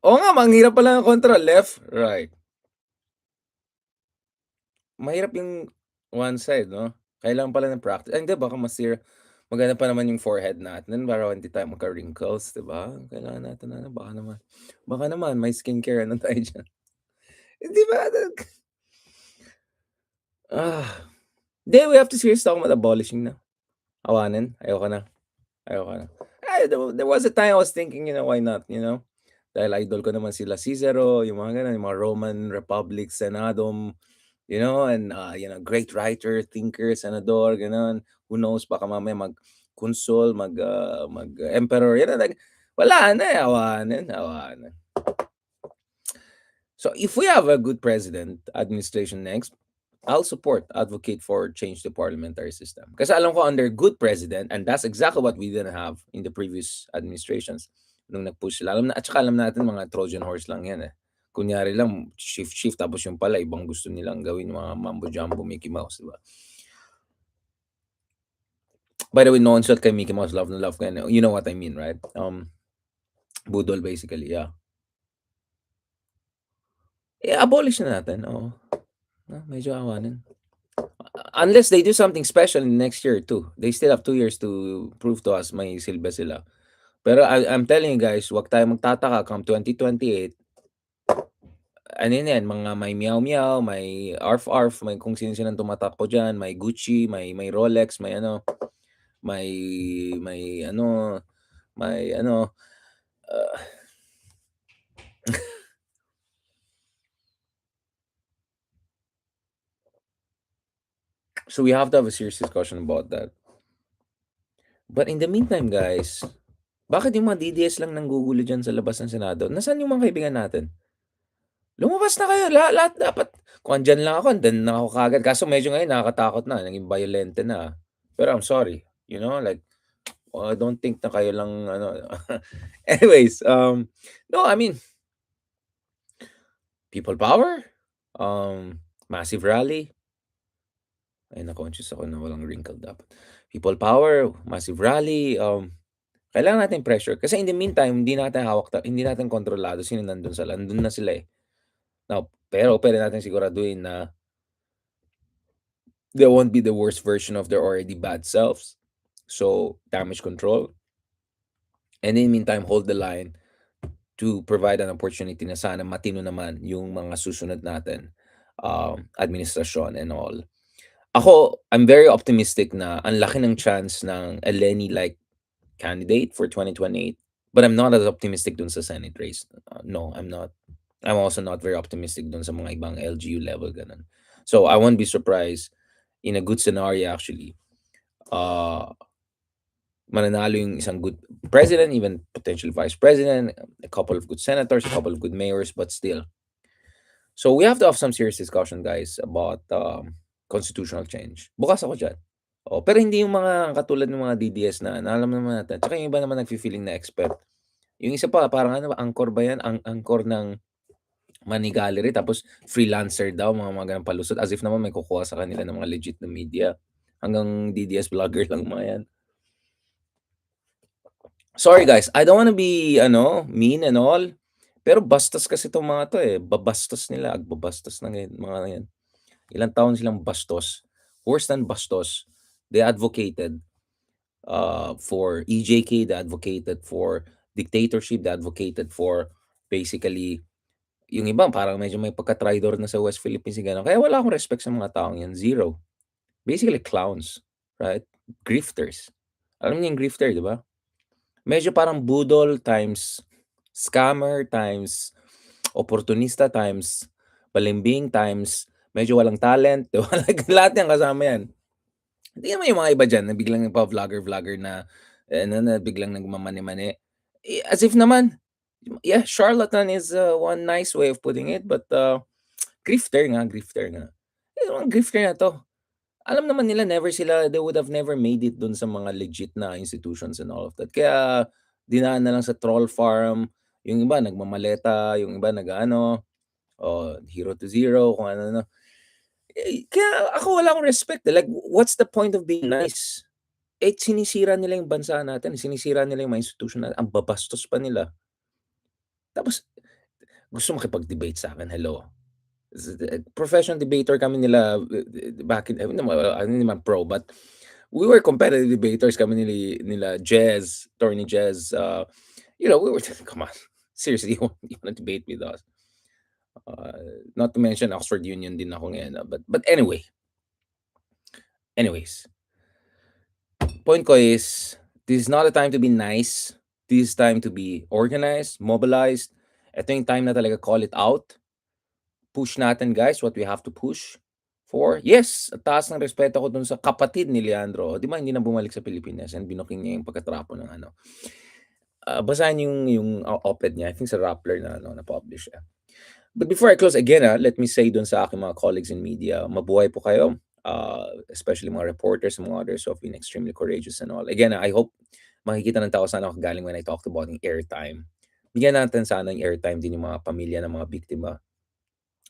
Oo nga, manghirap pala ang control. Left, right. Mahirap yung one side, no? Kailangan pala ng practice. Hindi, baka maganda pa naman yung forehead natin para hindi tayo magka-wrinkles, di ba? Kailangan natin, baka naman, may skincare, tayo dyan. Di ba? We have to seriously talk about abolishing na. Awanin, ayoko na. There was a time I was thinking, why not, Dahil idol ko naman sila Cicero, yung mga ganun, yung mga Roman Republic, Senadum, and great writer, thinker, senador, ganun. Who knows, baka mamaya mag-consul, mag-emperor, wala na, awanin. So if we have a good administration next, I'll advocate for change the parliamentary system. Kasi alam ko under good president, and that's exactly what we didn't have in the previous administrations, nung nag-push sila. At saka alam natin mga Trojan horse lang yan. Kunyari lang, shift, tapos yung pala, ibang gusto nilang gawin, mga mambo-jumbo, Mickey Mouse, diba? By the way, no insult kay Mickey Mouse, love na love kayo. You know what I mean, right? Budol basically, yeah. Abolish na natin, medyo awanin. Unless they do something special in next year too. They still have 2 years to prove to us may silbi sila. Pero I'm telling you guys, wag tayo magtataka come 2028. Ano yan, mga may meow-meow, may arf-arf, may kung sino-sino tumatakbo dyan, may Gucci, may Rolex, may so we have to have a serious discussion about that. But in the meantime, guys, bakit yung mga DDS lang nanggugulo dyan sa labas ng Senado? Nasaan yung mga kaibigan natin? Lumabas na kayo, lahat dapat. Kung andyan lang ako, andyan na ako kagad. Kaso medyo ngayon nakakatakot na, naging violent na. Pero I'm sorry, I don't think na kayo lang, Anyways, no, I mean, people power, massive rally. Ay, na-conscious ako na walang wrinkle dapat. People power, massive rally, kailangan natin pressure. Kasi in the meantime, hindi natin kontrolado sino nandun na sila eh. Now, pero pwede natin siguraduhin na they won't be the worst version of their already bad selves. So, damage control. And in the meantime, hold the line to provide an opportunity na sana matino naman yung mga susunod natin administrasyon and all. Ako, I'm very optimistic na ang laki ng chance ng a Lenny-like candidate for 2028. But I'm not as optimistic dun sa Senate race. No, I'm not. I'm also not very optimistic dun sa mga ibang LGU level ganun. So I won't be surprised in a good scenario actually. Mananalo yung isang good president, even potential vice president, a couple of good senators, a couple of good mayors, but still. So we have to have some serious discussion, guys, about constitutional change. Bukas ako dyan. Pero hindi yung mga katulad ng mga DDS na alam naman natin. Tsaka yung iba naman nagfi-feeling na expert. Yung isa pa, parang ano, angkor ba yan? Angkor ng Money Gallery, tapos freelancer daw, mga ganang palusot. As if naman may kukuha sa kanila ng mga legit na media. Hanggang DDS vlogger lang mga yan. Sorry guys, I don't wanna be mean and all, pero bastos kasi itong mga 'to, eh, babastos nila, agbabastos na mga yan. Ilang taon silang bastos, worse than bastos. They advocated, for EJK, they advocated for dictatorship, they advocated for basically yung iba parang medyo may pagka-traidor na sa West Philippines, gano'n. Kaya wala akong respect sa mga taong yan, zero. Basically clowns, right? Grifters. Alam niyo yung grifter, 'di ba? Medyo parang budol times scammer times oportunista times balimbing times medyo walang talent, 'di ba? Like, lahat yan kasama yan. Hindi naman yung mga iba diyan na biglang nagpa-vlogger na biglang nagmamani-mani. As if naman, yeah, charlatan is one nice way of putting it, but grifter nga. Yung mga grifter na 'to, alam naman nila they would have never made it dun sa mga legit na institutions and all of that. Kaya dinaan na lang sa troll farm, yung iba nagmamaleta, yung iba nag-aano, Hero to Zero, kung ano-ano. Kaya ako wala akong respect, eh. Like, what's the point of being nice? Sinisira nila yung bansa natin, sinisira nila yung mga institution natin, ang babastos pa nila. Tapos gusto makipag-debate sa'kin, hello. Professional debater kami nila back in ano naman pro, but we were competitive debaters kami nila Jez, Attorney Jez. We were come on, seriously, you wanna debate with us? Not to mention Oxford Union din ako ngayon, but anyways, point ko is this is not a time to be nice. This is time to be organized, mobilized. Ito yung time na talaga call it out. Push natin, guys, what we have to push for. Yes, at taas ng respeto ko dun sa kapatid ni Leandro. Di ba hindi na bumalik sa Pilipinas and binuking niya yung pagkatrapo ng ano. Basahin yung op-ed niya. I think sa Rappler na publish siya. But before I close again, let me say dun sa aking mga colleagues in media, mabuhay po kayo. Especially mga reporters and mga others who have been extremely courageous and all. Again, I hope makikita ng tao sana ako galing when I talked about yung airtime. Bigyan natin sana yung airtime din yung mga pamilya ng mga biktima.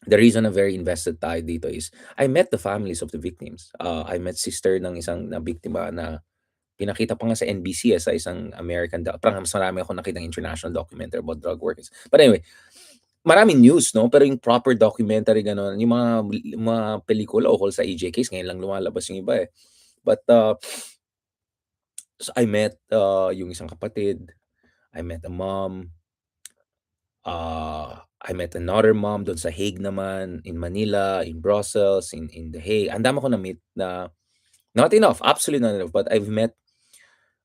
The reason na very invested tayo dito is I met the families of the victims. I met sister ng isang na biktima na pinakita pa nga sa NBC sa isang American parang mas marami ako nakitang international documentary about drug workers. But anyway, maraming news, no? Pero yung proper documentary gano'n, yung mga pelikula ukol sa EJ case ngayon lang lumalabas yung iba, eh. But so I met yung isang kapatid, I met a mom, I met another mom doon sa Hague naman, in Manila, in Brussels, in The Hague. Ang dami ko na-meet na not enough, absolutely not enough, but I've met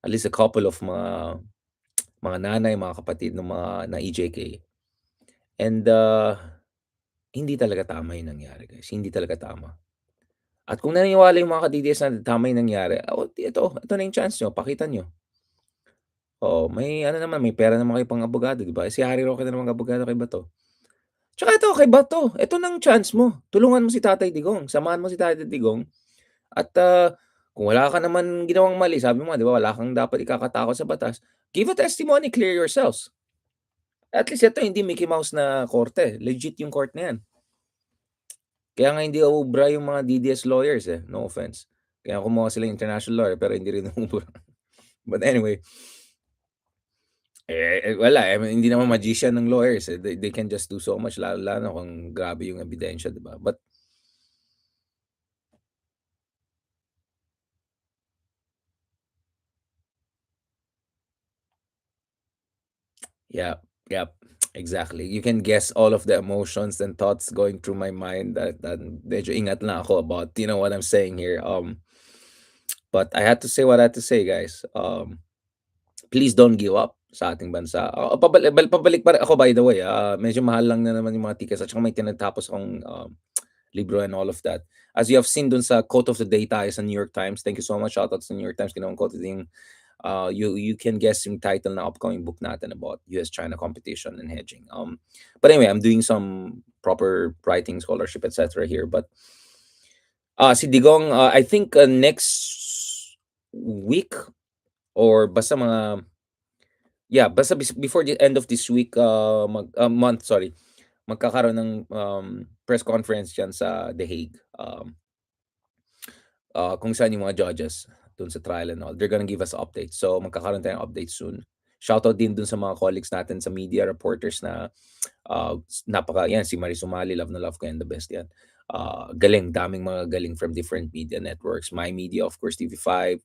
at least a couple of mga nanay, mga kapatid ng mga na EJK. And hindi talaga tama yung nangyari, guys. Hindi talaga tama. At kung naniniwala yung mga ka-DDS na tama yung nangyari, ito na yung chance nyo, pakita nyo. May may pera naman kayo pang abogado, di ba? Si Harry Roque na naman abogado kay Bato. Tsaka ito, kay Bato, ito ng chance mo. Tulungan mo si Tatay Digong, samahan mo si Tatay Digong. At kung wala ka naman ginawang mali, sabi mo, di ba, wala kang dapat ikakatakot sa batas, give a testimony, clear yourselves. At least ito, hindi Mickey Mouse na korte. Legit yung court na yan. Kaya nga hindi ubra yung mga DDS lawyers, eh. No offense. Kaya kumuha sila international lawyer, pero hindi rin ubra. But anyway, wala, hindi naman magician ng lawyers, eh. They can just do so much, lalo na kung grabe yung ebidensya, di ba? But Yeah, yep, exactly. You can guess all of the emotions and thoughts going through my mind that medyo ingat lang ako about, what I'm saying here. But I had to say what I had to say, guys. Please don't give up sa ating bansa. Pabalik pa rin ako, by the way. Medyo mahal lang na naman yung mga tickets at saka may tinatapos akong libro and all of that. As you have seen dun sa quote of the day tayo sa New York Times. Thank you so much. Shoutouts sa New York Times. Ginawang quote yung you can guess yung title ng upcoming book natin about US-China competition and hedging. But anyway, I'm doing some proper writing scholarship, etc. here. But si Digong, I think next week or basta mga basta before the end of this week month, sorry, magkakaroon ng press conference diyan sa The Hague. Kung saan yung mga judges dun sa trial and all, they're gonna give us updates. So magkakaroon tayong updates soon. Shoutout din dun sa mga colleagues natin sa media reporters na yan, si Marie Sumali, love na love ko yan, the best yan. Galing, daming mga galing from different media networks. My Media, of course, TV5,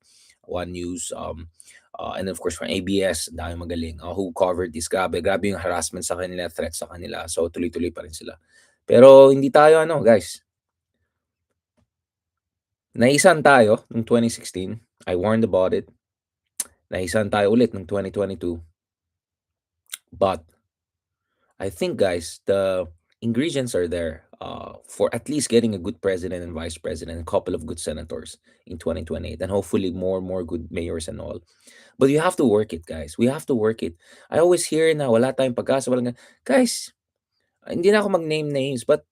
One News, and of course from ABS, daming magaling. Who covered this, grabe yung harassment sa kanila, threats sa kanila. So tuloy-tuloy pa rin sila. Pero hindi tayo, guys. Naisan tayo noong 2016. I warned about it. Naisan tayo ulit noong 2022. But I think, guys, the ingredients are there for at least getting a good president and vice president, a couple of good senators in 2028, and hopefully more good mayors and all. But you have to work it, guys. We have to work it. I always hear na wala tayong pag-asa. Guys, hindi na ako mag-name names, but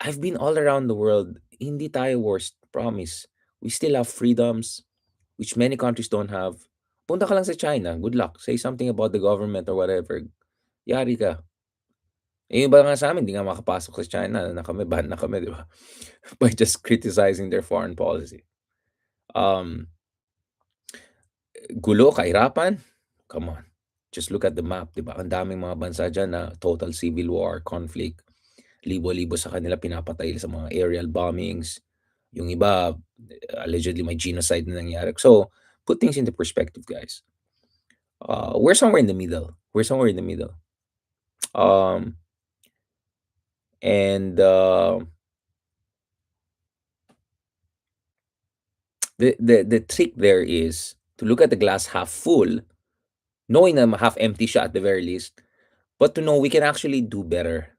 I've been all around the world. Hindi tayo worst, promise. We still have freedoms, which many countries don't have. Punta ka lang sa China, good luck. Say something about the government or whatever. Yari ka. Yung iba nga sa amin, hindi nga makapasok sa China na kami, ban na kami, di ba? By just criticizing their foreign policy. Gulo, kahirapan? Come on. Just look at the map, di ba? Ang daming mga bansa dyan na total civil war, conflict. Libo-libo sa kanila pinapatay sa mga aerial bombings. Yung iba, allegedly may genocide na nangyari. So, put things into perspective, guys. We're somewhere in the middle. And the trick there is to look at the glass half full, knowing na half empty siya at the very least, but to know we can actually do better.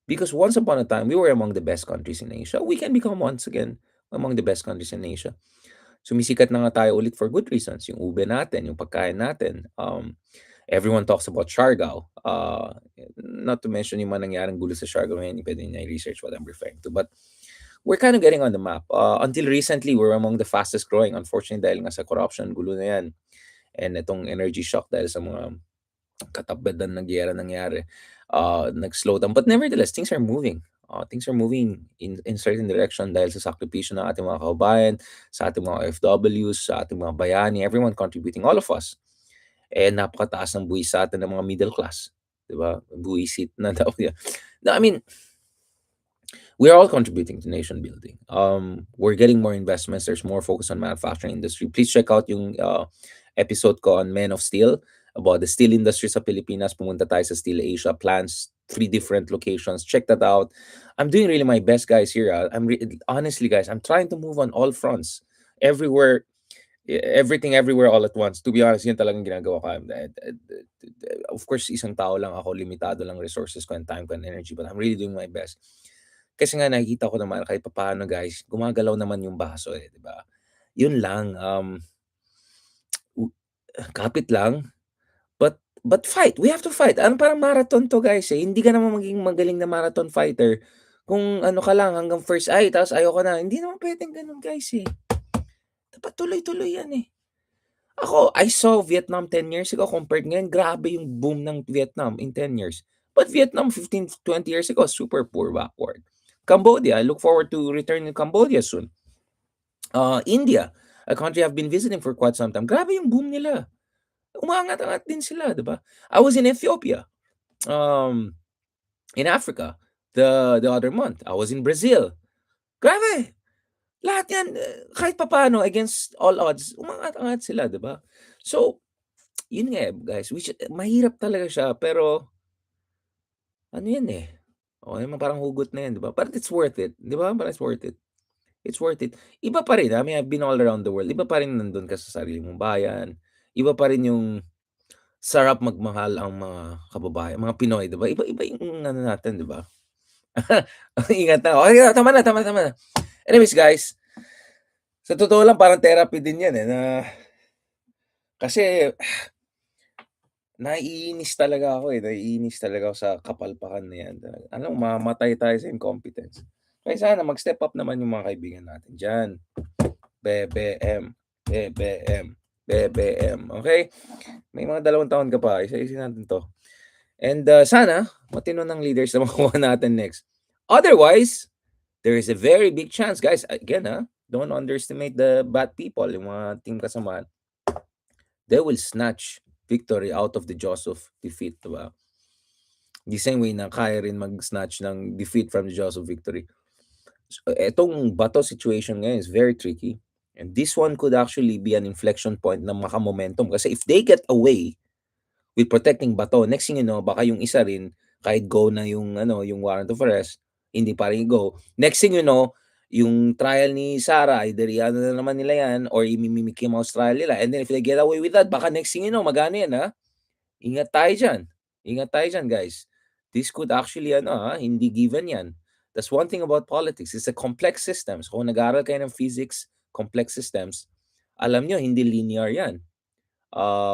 Because once upon a time, we were among the best countries in Asia. We can become once again among the best countries in Asia. Sumisikat na nga tayo ulit for good reasons. Yung ube natin, yung pagkain natin. Everyone talks about Siargao. Not to mention yung mga nangyaring gulo sa Siargao ngayon, pwede nyo research what I'm referring to. But we're kind of getting on the map. Until recently, we're among the fastest growing. Unfortunately, dahil nga sa corruption, gulo na yan. And itong energy shock dahil sa mga katabadan na gyera nangyari, nag-slow down. But nevertheless, things are moving. Things are moving in certain direction dahil sa sakripisyo ng ating mga kababayan, sa ating mga OFWs, sa ating mga bayani, everyone contributing, all of us. Napakataas ng buwis sa atin ng mga middle class. Diba? Buwisit na daw yan. No, I mean, we're all contributing to nation building. We're getting more investments. There's more focus on manufacturing industry. Please check out yung episode ko on Men of Steel about the steel industry sa Pilipinas. Pumunta tayo sa Steel Asia, plans 3 different locations. Check that out. I'm doing really my best, guys, here. Honestly, guys, I'm trying to move on all fronts. Everywhere, everything, everywhere, all at once. To be honest, yun talagang ginagawa ko. Of course, isang tao lang ako, limitado lang resources ko and time ko and energy, but I'm really doing my best. Kasi nga nakikita ko naman kahit papaano, guys, gumagalaw naman yung baso, di ba? Yun lang. Kapit lang. But fight. We have to fight. Parang marathon to, guys. Hindi ka naman maging magaling na marathon fighter kung ano ka lang hanggang first eye, tapos ayoko na. Hindi naman pwedeng ganun, guys. Dapat tuloy-tuloy yan. Ako, I saw Vietnam 10 years ago compared ngayon. Grabe yung boom ng Vietnam in 10 years. But Vietnam 15, 20 years ago, super poor, backward. Cambodia, I look forward to returning to Cambodia soon. India, a country I've been visiting for quite some time. Grabe yung boom nila. Umangat-angat din sila, di ba? I was in Ethiopia, in Africa, the other month. I was in Brazil. Grabe! Lahat yan, kahit papaano, against all odds, umangat-angat sila, di ba? So, yun nga, guys, which mahirap talaga siya pero ano yan, okey naman parang hugot na yan, 'di ba? But it's worth it, 'di ba? Parang it's worth it. It's worth it. Iba pa rin, I mean, I've been all around the world. Iba pa rin nandun ka sa sarili mong bayan. Iba pa rin yung sarap magmahal ang mga kababayan, mga Pinoy, 'di ba? Iba-iba yung ano natin, 'di ba? Ingat na. Okey na, tama na, tama na, tama na. Anyways, guys, sa totoo lang parang therapy din yan, na kasi naiinis talaga ako, naiinis talaga ako sa kapalpakan na yan talaga. Alam mo mamamatay tayo sa incompetence. Kaya sana mag-step up naman yung mga kaibigan natin diyan. BBM, BBM, BBM, okey? May mga 2 taon ka pa, isa-isahin natin 'to. And, sana matino ng leaders na makuha natin next. Otherwise, there is a very big chance, guys, again, don't underestimate the bad people, yung mga team kasamaan. They will snatch victory out of the jaws of defeat, 'di ba? The same way na kaya rin mag-snatch ng defeat from the jaws of victory. So, etong Bato situation ngayon is very tricky. And this one could actually be an inflection point na maka-momentum. Kasi if they get away with protecting Bato, next thing you know, baka yung isa rin, kahit go na yung, yung warrant of arrest, hindi pa rin go. Next thing you know, yung trial ni Sara, either ano na naman nila yan, or i-Mickey Mouse trial nila. And then if they get away with that, baka next thing you know, magano yan, Ingat tayo dyan. Ingat tayo dyan, guys. This could actually, hindi given yan. That's one thing about politics. It's a complex system. So kung nag-aaral kayo ng physics, complex systems, alam nyo, hindi linear yan.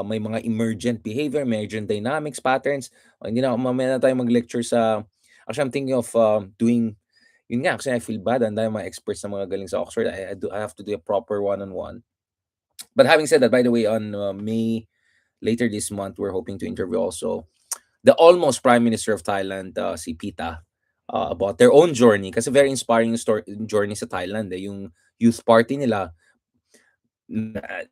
May mga emergent behavior, emergent dynamics, patterns. Hindi na, mamaya na tayo mag-lecture sa, actually I'm thinking of doing, yun nga, kasi I feel bad, and dahil mga experts na mga galing sa Oxford, I have to do a proper one-on-one. But having said that, by the way, on May, later this month, we're hoping to interview also the almost Prime Minister of Thailand, si Pita, about their own journey. Kasi very inspiring journey sa Thailand. Yung youth party nila,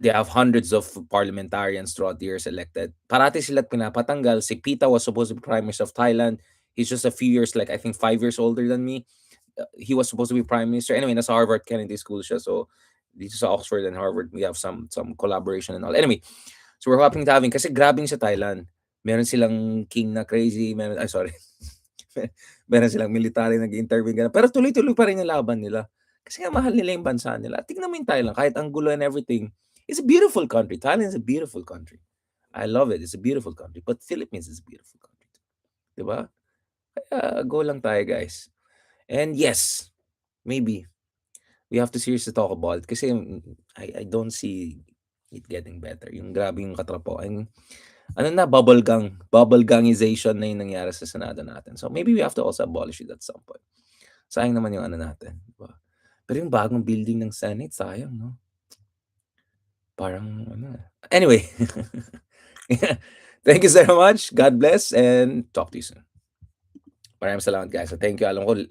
they have hundreds of parliamentarians throughout the years elected. Parati sila pinapatanggal. Si Pita was supposed to be Prime Minister of Thailand. He's just a few years, like I think 5 years older than me. He was supposed to be Prime Minister. Anyway, nasa Harvard Kennedy School siya. So, dito sa Oxford and Harvard, we have some collaboration and all. Anyway, so we're hoping to having, kasi grabbing sa Thailand. Meron silang king na crazy, meron silang military nag-intervene, pero tuloy-tuloy pa rin yung laban nila. Kasi nga mahal nila yung bansa nila. Tignan mo yung Thailand, kahit ang gulo and everything, it's a beautiful country. Thailand is a beautiful country. I love it. It's a beautiful country. But Philippines is a beautiful country. Diba? Kaya go lang tayo, guys. And yes, maybe we have to seriously talk about it kasi I don't see it getting better. Yung grabe yung katrapo. Bubble gangization na yung nangyari sa Senado natin. So maybe we have to also abolish it at some point. Sayang naman yung natin, diba? Pero yung bagong building ng Senate, sayang, no? Parang, Anyway, thank you so much. God bless and talk to you soon. Maraming salamat, guys. So thank you. Alam ko